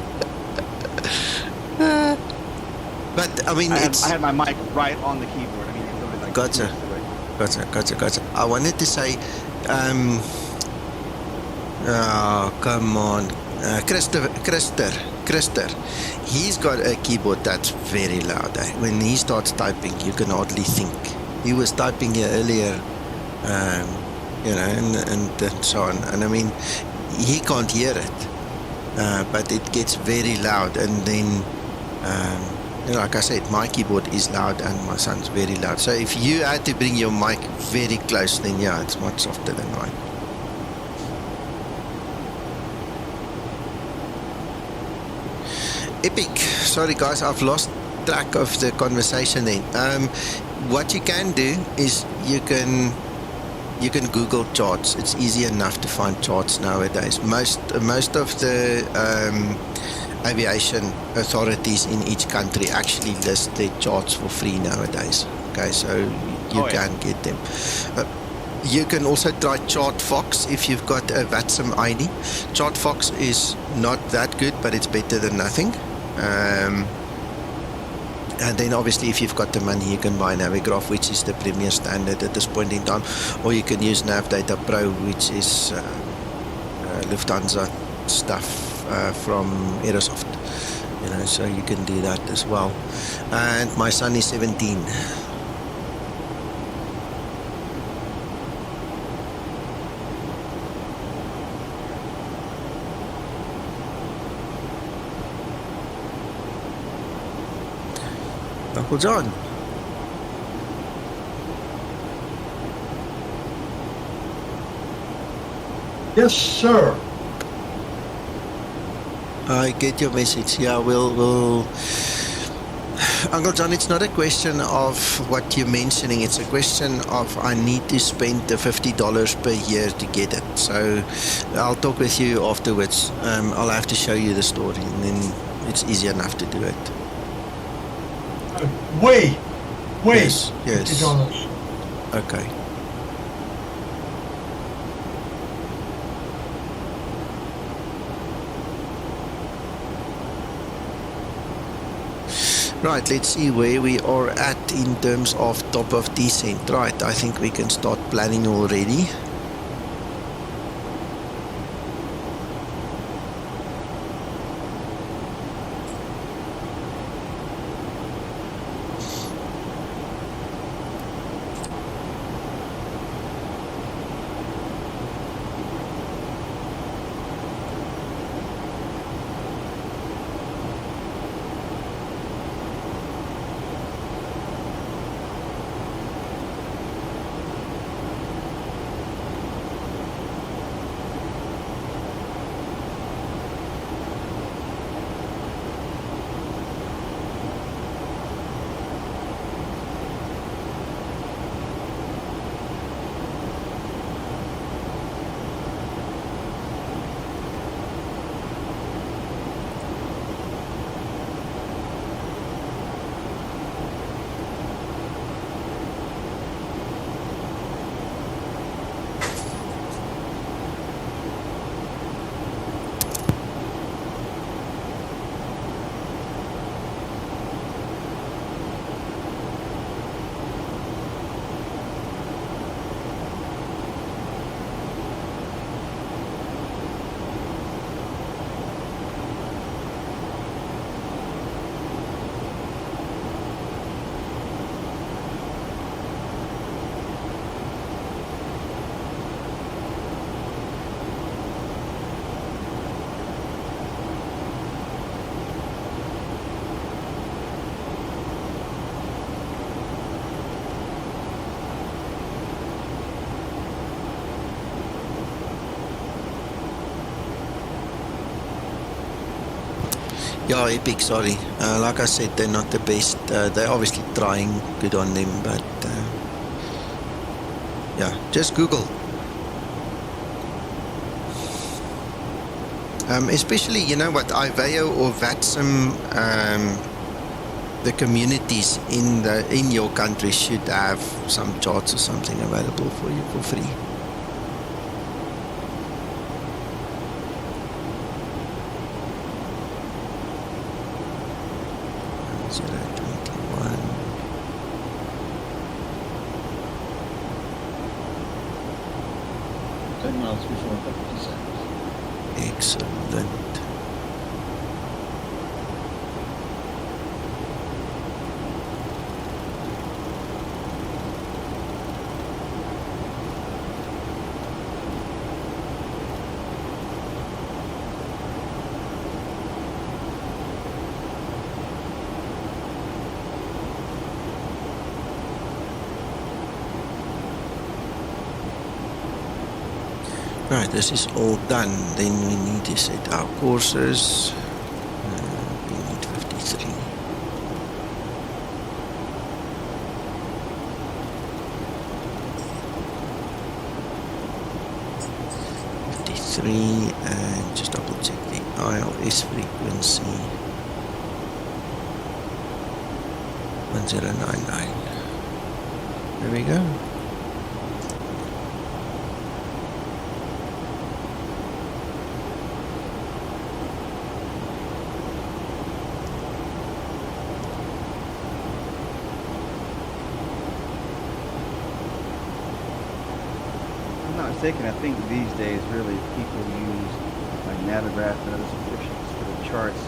But I mean, I had my mic right on the keyboard. I mean, it's literally like Gotcha. I wanted to say, oh come on, Krister. He's got a keyboard that's very loud. When he starts typing, you can hardly think. He was typing here earlier, and so on. And I mean, he can't hear it, but it gets very loud. And then, like I said, my keyboard is loud and my son's very loud. So if you had to bring your mic very close, then yeah, it's much softer than mine. Epic. Sorry guys, I've lost track of the conversation then. What you can do is you can Google charts. It's easy enough to find charts nowadays. Most of the aviation authorities in each country actually list their charts for free nowadays. Okay, so you can get them. You can also try ChartFox if you've got a VATSIM ID. ChartFox is not that good, but it's better than nothing. And then obviously if you've got the money, you can buy Navigraph, which is the premier standard at this point in time, or you can use Navdata Pro, which is Lufthansa stuff from Aerosoft, so you can do that as well. And my son is 17. Uncle John. Yes, sir. I get your message. Yeah, we'll Uncle John, it's not a question of what you're mentioning. It's a question of I need to spend the $50 per year to get it. So I'll talk with you afterwards. I'll have to show you the story, and then it's easy enough to do it. Wait. Yes. $50. Okay. Right, let's see where we are at in terms of top of descent. Right, I think we can start planning already. Yeah, Epic, sorry. Like I said, they're not the best. They're obviously trying, good on them, but yeah, just Google. Especially, you know what, IVEO or VATSIM, the communities in your country should have some charts or something available for you for free. Excellent. Right, this is all done. Then we need to set our courses. We need 53. And just double check the ILS frequency. 1099. There we go. I think these days really people use like Navigraph and other subscriptions for the charts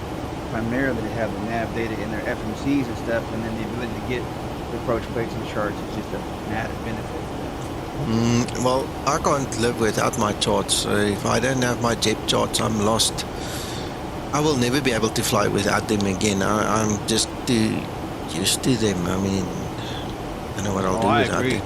primarily to have the nav data in their FMCs and stuff, and then the ability to get the approach plates and charts is just an added benefit for them. Well, I can't live without my charts. If I don't have my jet charts, I'm lost. I will never be able to fly without them again. I'm just too used to them. I mean, I know what I'll do without them.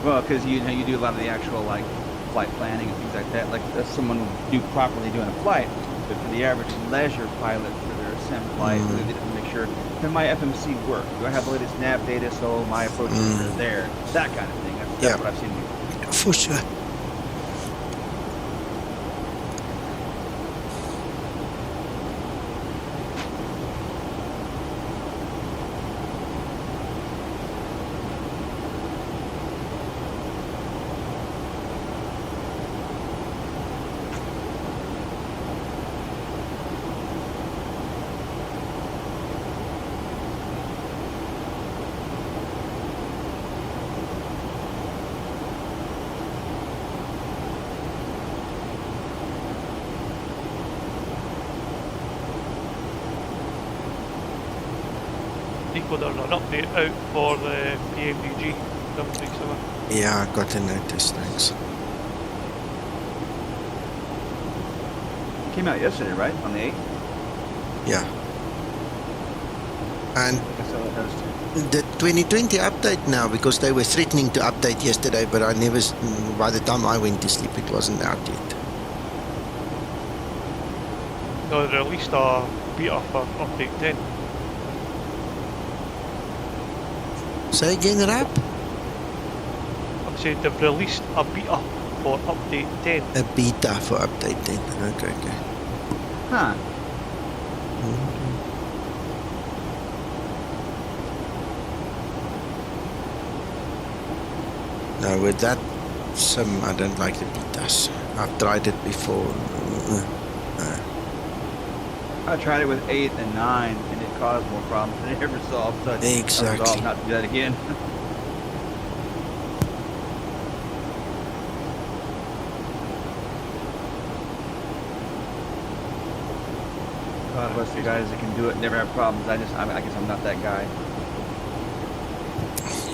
Well, because you do a lot of the actual like flight planning and things like that. Like that's someone would do properly doing a flight, but for the average leisure pilot for their sim flight, they didn't make sure can my FMC work? Do I have the latest nav data so my approaches are there? That kind of thing. That's what I've seen. For sure. There's an update out for the PMDG coming summer. Yeah, I got a notice, thanks. Came out yesterday, right? On the 8th? Yeah. And the 2020 update now, because they were threatening to update yesterday, but I never, by the time I went to sleep, it wasn't out yet. No, they released a beta for update 10. Say again, Rap? I said they've released a beta for update 10. A beta for update 10. Okay. Huh. No, with that sim, I don't like the betas. I've tried it before. I tried it with 8 and 9, and it caused more problems than it ever solved. So Exactly. I resolved not to do that again. God bless the guys that can do it, never have problems. I guess I'm not that guy.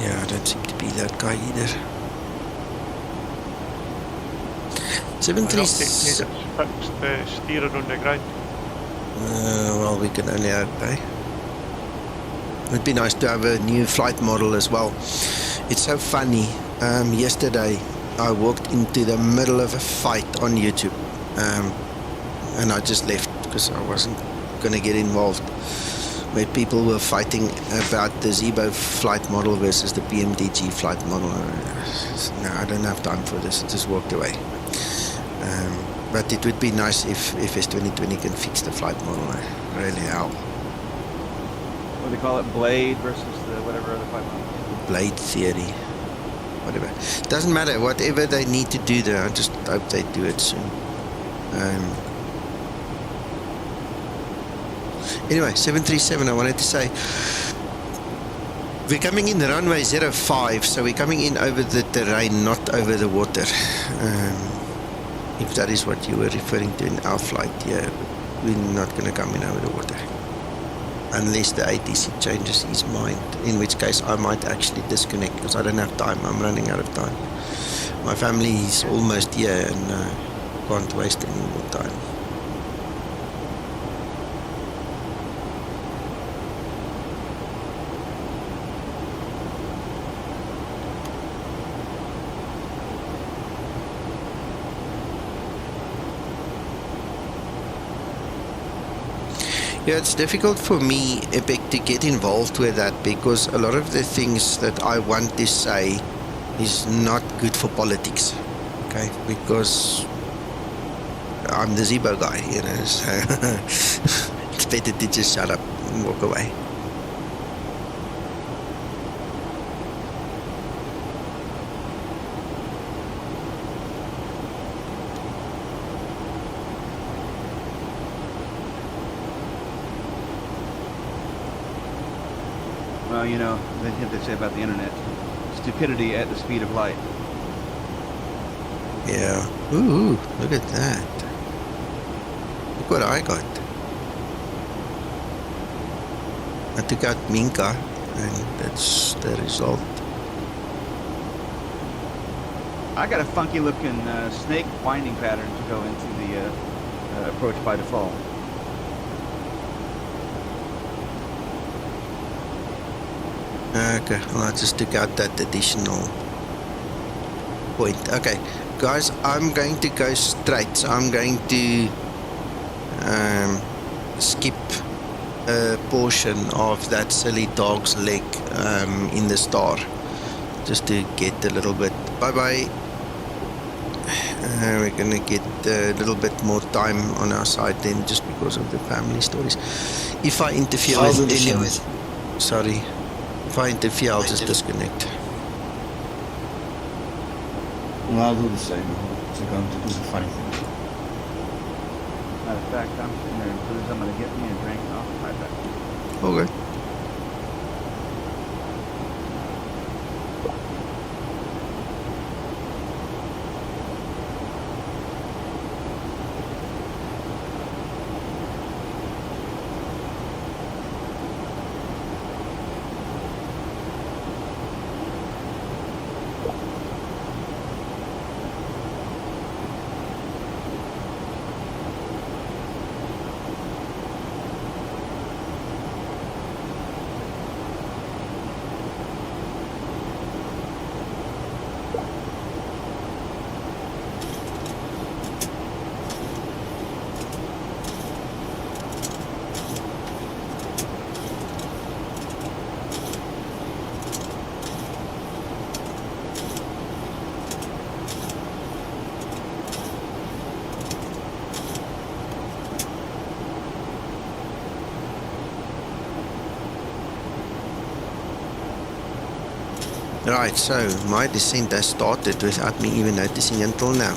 Yeah, I don't seem to be that guy either. 737. Fixed the steering on the ground. Well, we can only hope, eh? It'd be nice to have a new flight model as well. It's so funny. Yesterday, I walked into the middle of a fight on YouTube, and I just left because I wasn't going to get involved. Where people were fighting about the Zibo flight model versus the PMDG flight model. No, I don't have time for this. I just walked away. But it would be nice if S2020 can fix the flight model. Really help. What do they call it? Blade versus the whatever other flight model? Blade theory. Whatever. Doesn't matter. Whatever they need to do there, I just hope they do it soon. Anyway, 737, I wanted to say, we're coming in the runway 05, so we're coming in over the terrain, not over the water. If that is what you were referring to in our flight, yeah, we're not going to come in over the water. Unless the ATC changes his mind, in which case I might actually disconnect because I don't have time. I'm running out of time. My family is almost here and can't waste any more time. Yeah, it's difficult for me, Epic, to get involved with that because a lot of the things that I want to say is not good for politics, okay? Because I'm the Zibo guy, you know, so it's better to just shut up and walk away. Well, you know, they say about the internet, stupidity at the speed of light. Yeah. Ooh, look at that. Look what I got. I took out MINKA, and that's the result. I got a funky looking snake winding pattern to go into the approach by default. Okay, well, I just took out that additional point. Okay, guys, I'm going to go straight. So I'm going to skip a portion of that silly dog's leg in the star, just to get a little bit. Bye-bye. We're going to get a little bit more time on our side then, just because of the family stories. If I interfere with any... Sorry. If I interfere, I'll just disconnect. Well, I'll do the same. I'm going to do the funny thing. Matter of fact, I'm sitting there and soon as I'm going to get me a drink, I'll be right back. Okay. Right, so my descent has started without me even noticing until now.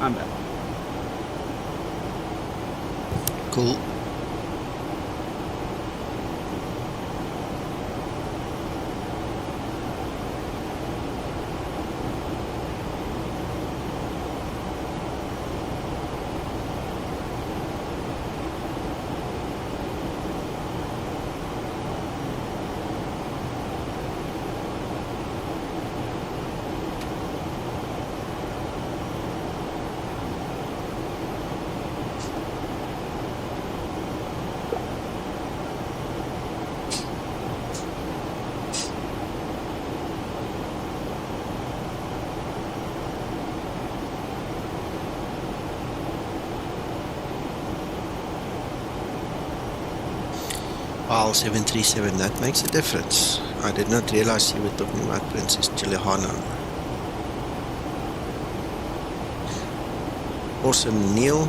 I'm back. Cool. PAL 737, that makes a difference. I did not realize you were talking about Princess Juliana. Awesome, Neil.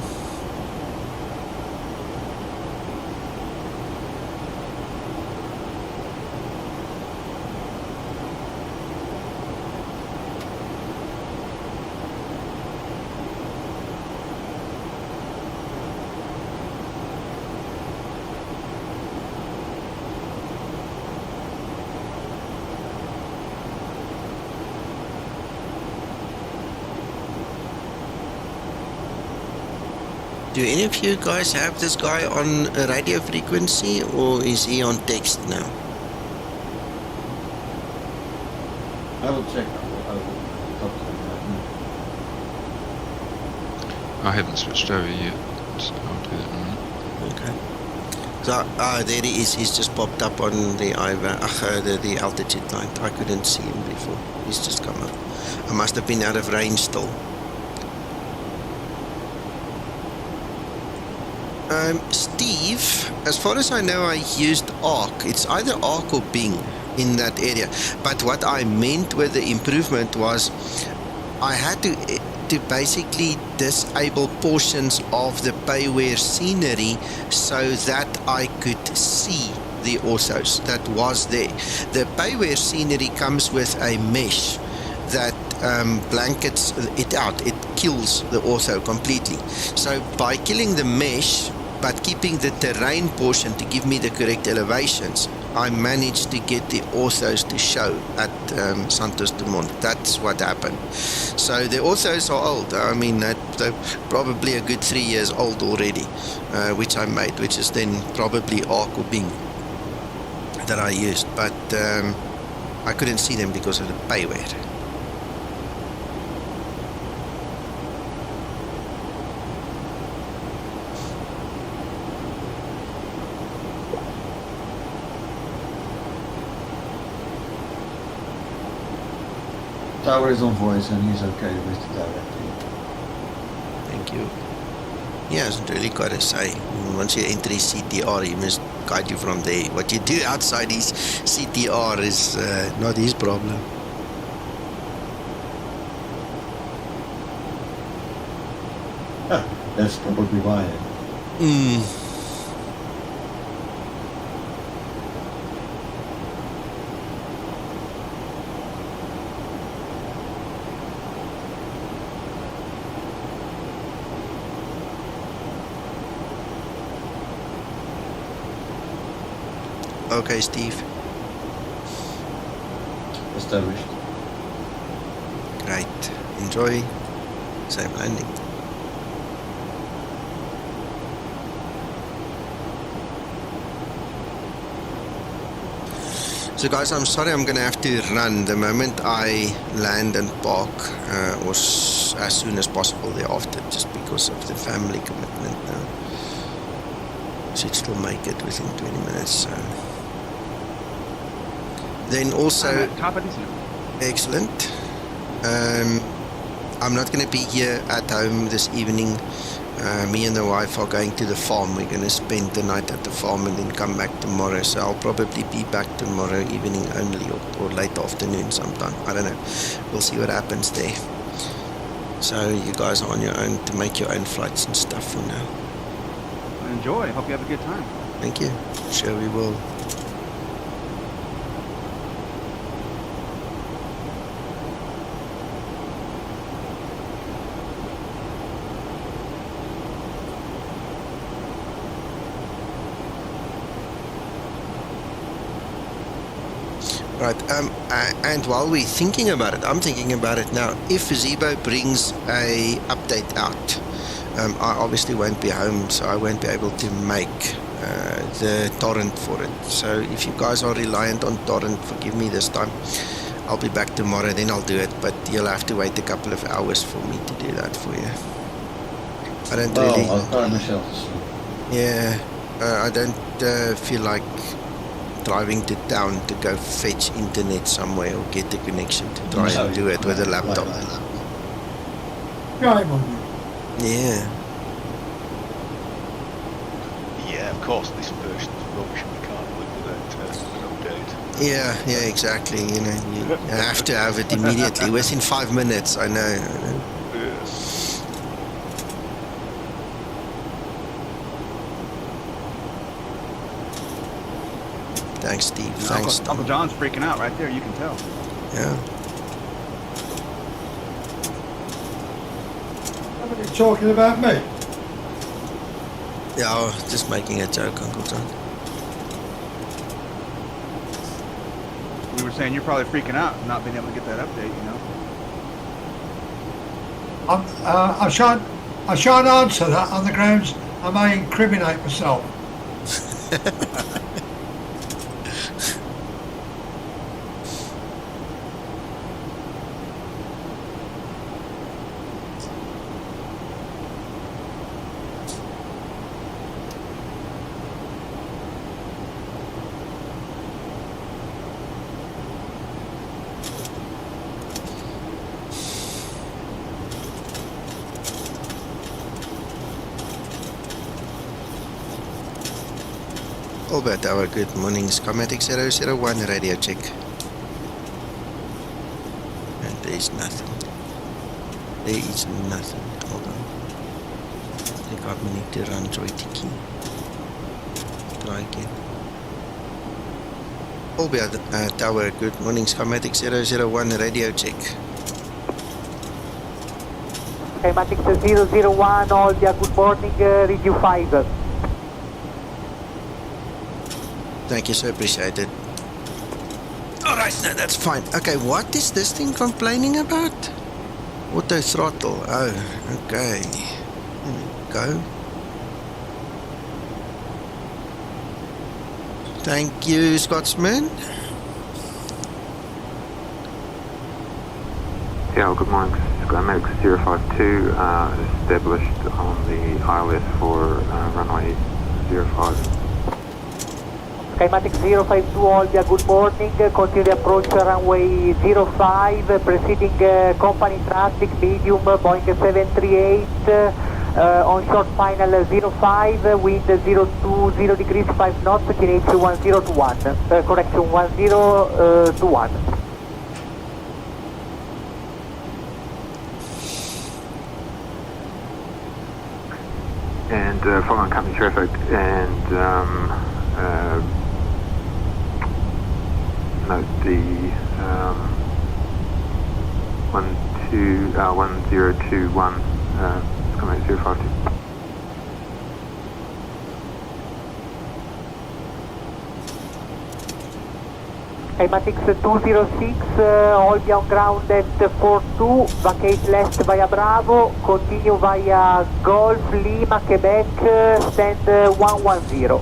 Do any of you guys have this guy on a radio frequency, or is he on text now? I will check. I will talk to him right now. I haven't switched over yet, so I'll do that in a minute. Okay. So, there he is. He's just popped up on the the altitude line. I couldn't see him before. He's just come up. I must have been out of range still. Steve, as far as I know, I used ARC. It's either ARC or Bing in that area. But what I meant with the improvement was I had to basically disable portions of the payware scenery so that I could see the orthos that was there. The payware scenery comes with a mesh that blankets it out. It kills the ortho completely. So by killing the mesh but keeping the terrain portion to give me the correct elevations, I managed to get the orthos to show at Santos Dumont. That's what happened. So the orthos are old. I mean, they're probably a good 3 years old already, which I made, which is then probably ARC or Bing that I used. But I couldn't see them because of the payware. Tower is on voice and he's okay with the directing. Thank you. He hasn't really got a say. Once you enter his CTR, he must guide you from there. What you do outside his CTR is not his problem. That's probably why. Okay, Steve. Established. Great. Enjoy. Safe landing. So guys, I'm sorry I'm going to have to run. The moment I land and park, or as soon as possible thereafter, just because of the family commitment now. Should still make it within 20 minutes. So. Then also, I'm at top of this now. excellent. I'm not going to be here at home this evening. Me and the wife are going to the farm. We're going to spend the night at the farm and then come back tomorrow. So I'll probably be back tomorrow evening only, or late afternoon sometime. I don't know. We'll see what happens there. So you guys are on your own to make your own flights and stuff for now. Enjoy. Hope you have a good time. Thank you. Sure we will. Right, and while we're thinking about it, I'm thinking about it now. If Zebo brings a update out, I obviously won't be home, so I won't be able to make the torrent for it. So if you guys are reliant on torrent, forgive me this time. I'll be back tomorrow, then I'll do it, but you'll have to wait a couple of hours for me to do that for you. I don't really... I'll try myself. Yeah, I don't feel like driving to town to go fetch internet somewhere or get a connection to try and do it with a laptop. Yeah. Yeah, of course, this version is rubbish and we can't live without an update. Yeah, exactly. You know, you have to have it immediately, within 5 minutes. I know. Thanks, Steve. Thanks, Uncle John's freaking out right there. You can tell. Yeah. What are you talking about me? Yeah, I was just making a joke, Uncle John. We were saying you're probably freaking out, not being able to get that update. You know. I shan't answer that on the grounds I may incriminate myself. Olbia Tower, good morning. Skymatix 001, radio check. And there is nothing. There is nothing. Hold on. I think I need to run joystick. Try again. Olbia Tower, good morning. Skymatix 001, radio check. Skymatix 001, Olbia, good morning, radio 5. Thank you, so appreciate it. Alright, no, that's fine. Okay, what is this thing complaining about? Auto throttle. Oh, okay. There we go. Thank you, Scotsman. Yeah, good morning. Skymatix 052 established on the ILS for runway 05. Skymatix 052 Olbia, good morning. Continue the approach runway 05, preceding company traffic, medium Boeing 738, on short final 05, wind 020 degrees 5 knots, QNH 1021, correction 1021. And following company traffic and note the 1021 Skymatix 052. Skymatix 206, Olbia on ground at 42, vacate left via Bravo, continue via Golf, Lima, Quebec, stand 110.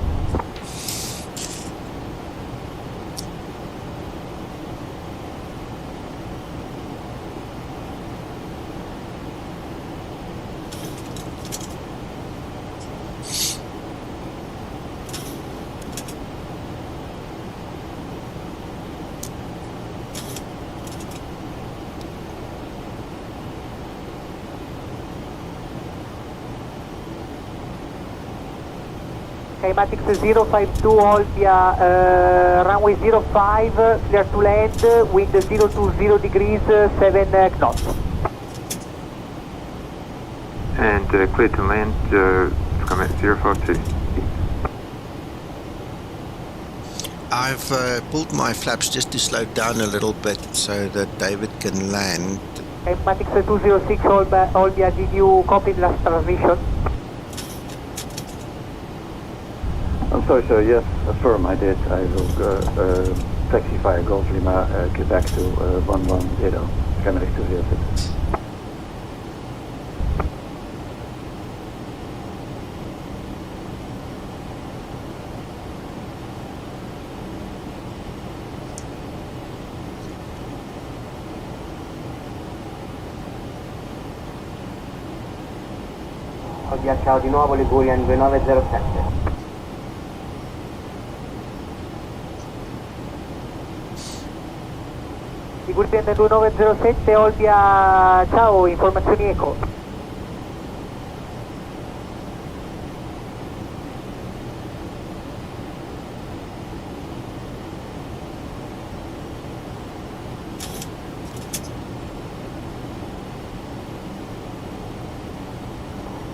Skymatix 052 Olbia, runway 05, clear to land, wind 020 degrees, 7 knots. And clear to land, Skymatix 052. I've pulled my flaps just to slow down a little bit so that David can land. Skymatix 206 Olbia, did you copy the last transmission? I'm sorry, sir. Yes, affirm, I did. I will Taxi Fire Golf Lima, Quebec to 110, Skymatix 206. Olbia, ciao di nuovo, Ligurian 2907. Ligurian 2907, Olbia, ciao, informazioni eco.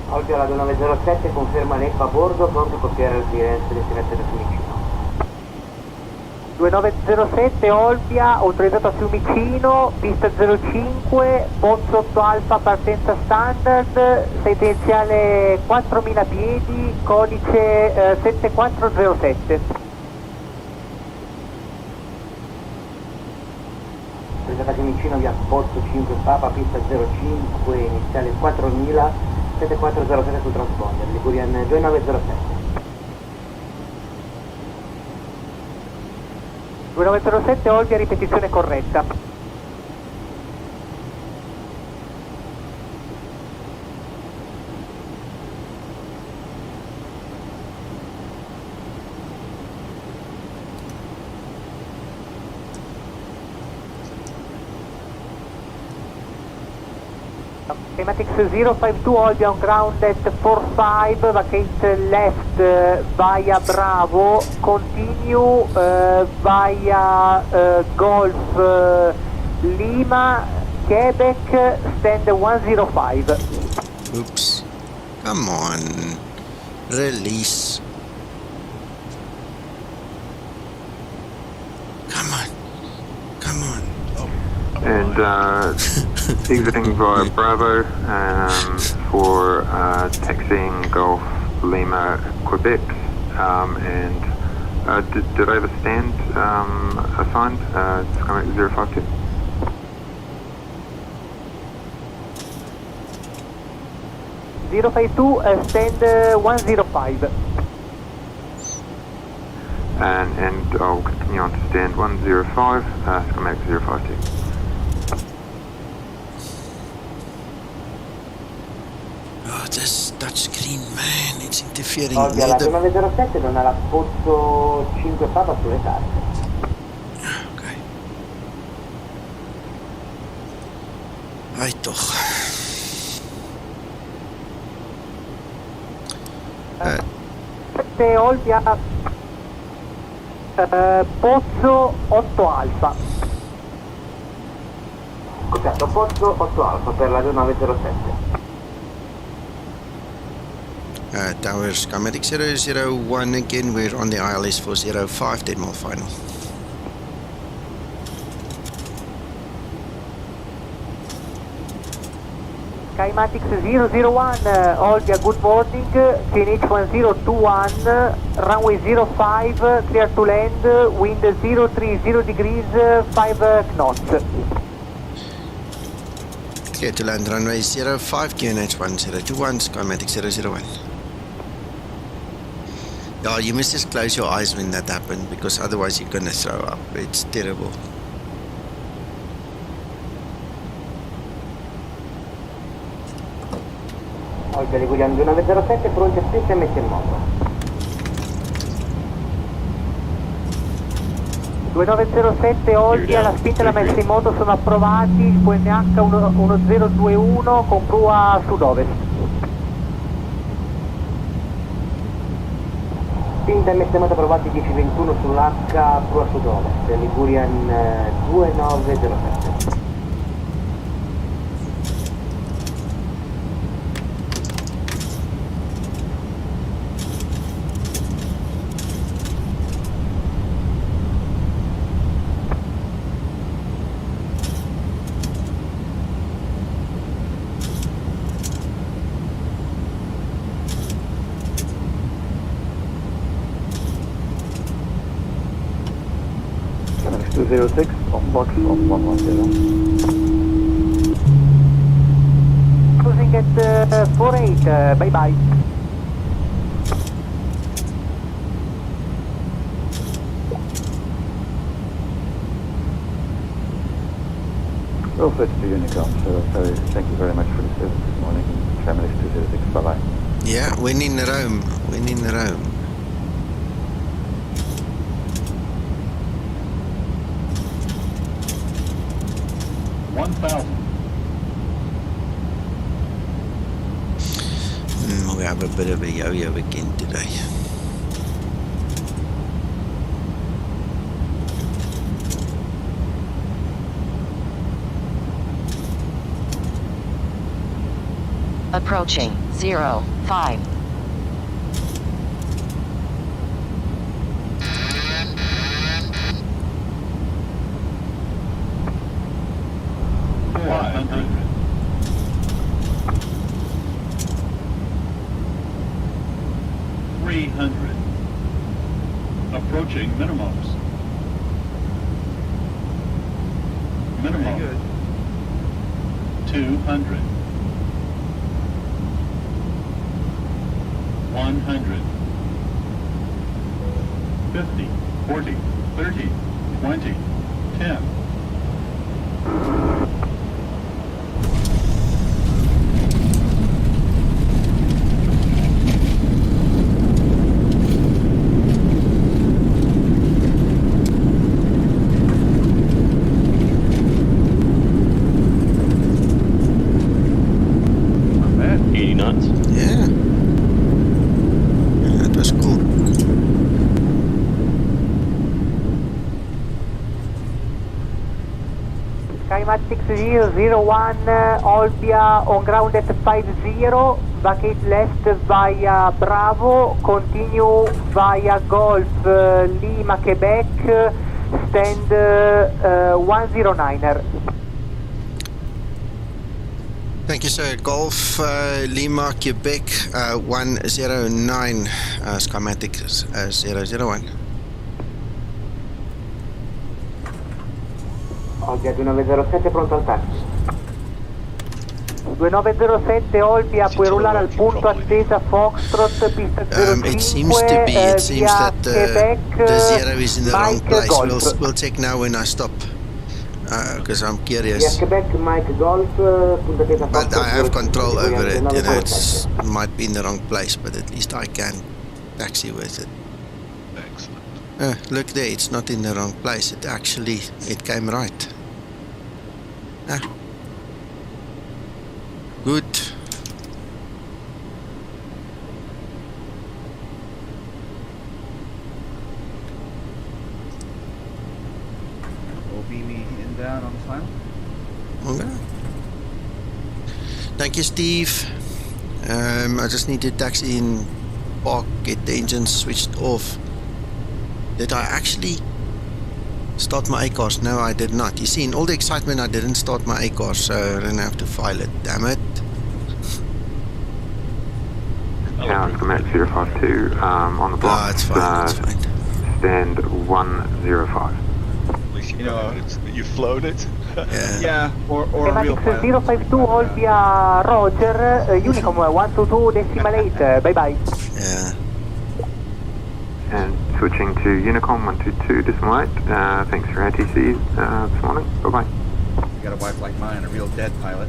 Olbia, la 2907, conferma l'eco a bordo, pronto a copiare il clearance destinazione Fiumicino. 2907, Olbia, autorizzato a Fiumicino, pista 05, Pozzo 8 Alfa, partenza standard, sequenziale 4000 piedi, codice 7407. Autorizzato a Fiumicino, via Pozzo 5 Papa, pista 05, iniziale 4000, 7407 sul transponder, Ligurian 2907. 2907, Olbia, ripetizione corretta. Skymatix 052, Olbia on ground at 45, vacate left via Bravo, continue via Golf Lima, Quebec, stand 105. Oops. Come on. Release. Come on. Come on. And exiting via Bravo for taxiing Golf Lima, Quebec. And did I have a stand assigned? Skymatix 052. Stand 105. And I'll continue on to stand 105, Skymatix 052. Oh, this touchscreen, man, it's interfering Olbia, la with the... 2907 non ha la Pozzo 5 Papa sulle carte. Okay. Ai toch. Olbia, Pozzo 8 Alfa. Scusate, Pozzo 8 Alfa per la 2907. Tower Skymatix 001 again, we're on the ILS for 05, 10 mile final. Skymatix 001, Olbia, good morning, QNH 1021, runway 05, clear to land, wind 030 degrees, 5 knots. Clear to land, runway 05, QNH 1021, Skymatix 001. Yeah, you must just close your eyes when that happens, because otherwise you're gonna throw up. It's terrible. Olbia, Ligurian 2907, pronti a spinta e messi in moto. 2907, Olbia, la spinta e la messa in moto sono approvati, il QNH 1021 con prua sud-ovest. Spinta e messa in moto approvati 1021 sull'H, prua sud-ovest, Ligurian 2907. 206 on box on 110. Cruising at 48, bye bye. Well, switch to Unicom, so thank you very much for the service this morning. Skymatix 206, bye-bye. Yeah, when in Rome. 1,000. We have a bit of a yo-yo again today. Approaching 05. Approaching minimums. Minimum. Very good. 200. 100. 50, 40, 30, 20, 10. Skymatix 001, Olbia on ground at 50, vacate left via Bravo, continue via Golf, Lima, Quebec, stand 109er. Thank you, sir. Golf, Lima, Quebec, 109, Skymatix 001. Olbia 2907 pronto al taxi. 2907 Olbia, puoi rullare al punto attesa Foxtrot, pista 05, it seems that Quebec, the zero is in the wrong Mike place. Golf. We'll check now when I stop, because I'm curious. Yes, Quebec, Mike Golf, punto attesa Foxtrot. But I have control over it, you know, it might be in the wrong place, but at least I can taxi with it. Excellent. Look there, it's not in the wrong place. It came right. Good. We'll beam me in down on the final. Okay. Thank you, Steve. I just need to taxi in, park, get the engine switched off. Did I actually start my A-cars? No, I did not. You see, in all the excitement, I didn't start my A-cars, so I didn't have to file it. Damn it. Yeah, Skymatix 052 on the block. It's fine, it's fine. Stand 105. At least you flown it. Yeah, or a real pilot. Skymatix 052 Olbia Roger, Unicom 122.8, bye bye. Yeah. And switching to Unicom 122.8. Thanks for ATC this morning. Bye-bye. You got a wife like mine, a real dead pilot.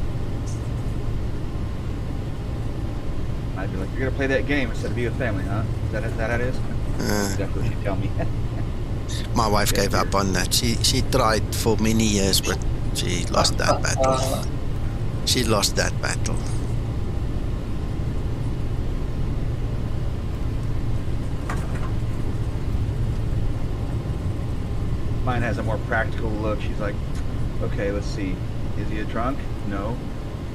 I'd be like, you're gonna play that game instead of be with family, huh? Is that how it is? Definitely, she'd tell me. My wife gave up on that. She tried for many years, but she lost that battle. She lost that battle. Mine has a more practical look. She's like, okay, let's see. Is he a drunk? No.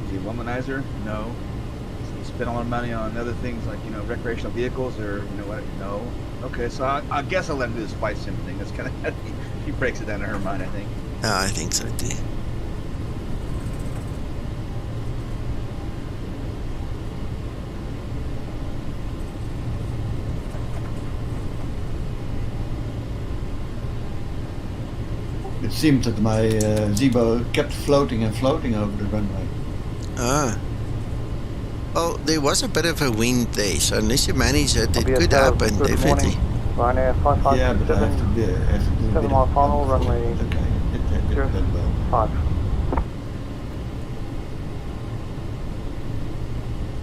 Is he a womanizer? No. Does he spend a lot of money on other things like, recreational vehicles or, what? No. Okay, so I guess I'll let him do this flight sim thing. That's kind of, she breaks it down in her mind, I think. I think so too. seemed that my Zibo kept floating and floating over the runway. Ah. Well, there was a bit of a wind there, so unless you manage it, it could happen, definitely. Ryanair 5527. Yeah, but I have to do a 7 bit mile of final, runway Okay, it went well. 5.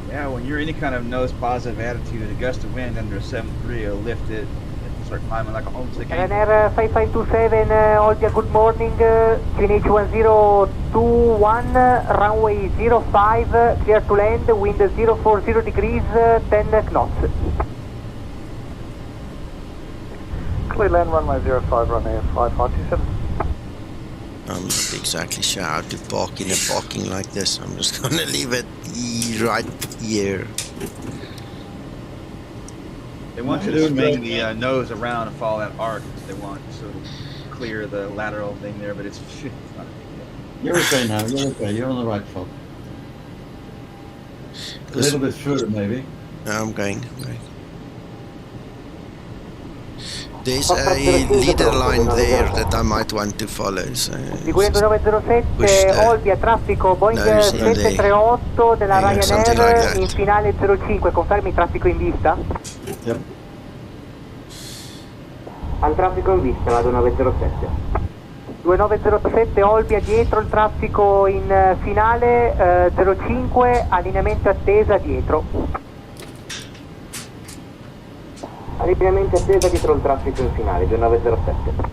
Yeah, when you're any kind of nose positive attitude, a gust of wind under a 7.3 will lift it and start climbing like a homesick angel. Ryanair 5527, Olbia, good morning. QNH 1021, runway 05, clear to land, wind 040 degrees, 10 knots. Clear land, runway 05, Ryanair 5527. I'm not exactly sure how to park in a parking like this. I'm just going to leave it right here. They want you to swing the nose around and follow that arc. They want so clear the lateral thing there, but it's not a big deal. You're okay now, you're okay, you're on the right foot. A little bit further maybe. I'm going. There's a leader line there that I might want to follow. So Seguendo 907, Olbia, traffico Boeing 738 della Ryanair, in finale 05, confermi traffico in vista? Yep. Al traffico in vista, vado 907. 2907, Olbia dietro il traffico in finale, 05, allineamento attesa dietro. Allineamento attesa dietro il traffico in finale, 2907.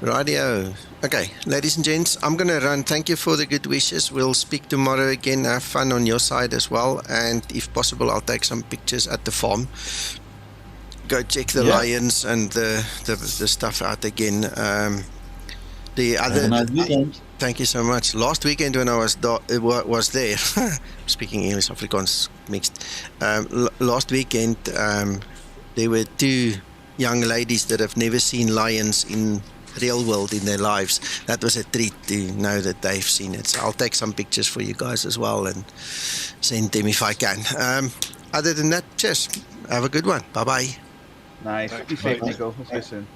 Radio. Okay, ladies and gents, I'm going to run. Thank you for the good wishes. We'll speak tomorrow again. Have fun on your side as well. And if possible, I'll take some pictures at the farm. Go check the lions and the stuff out again. The other. Nice weekend. Thank you so much. Last weekend when I was there, speaking English, Afrikaans mixed. Last weekend, there were two young ladies that have never seen lions in real world in their lives. That was a treat to know that they've seen it. So I'll take some pictures for you guys as well and send them if I can. Other than that, cheers. Have a good one. Bye bye. Nice. Be safe, Nico. We'll see you soon.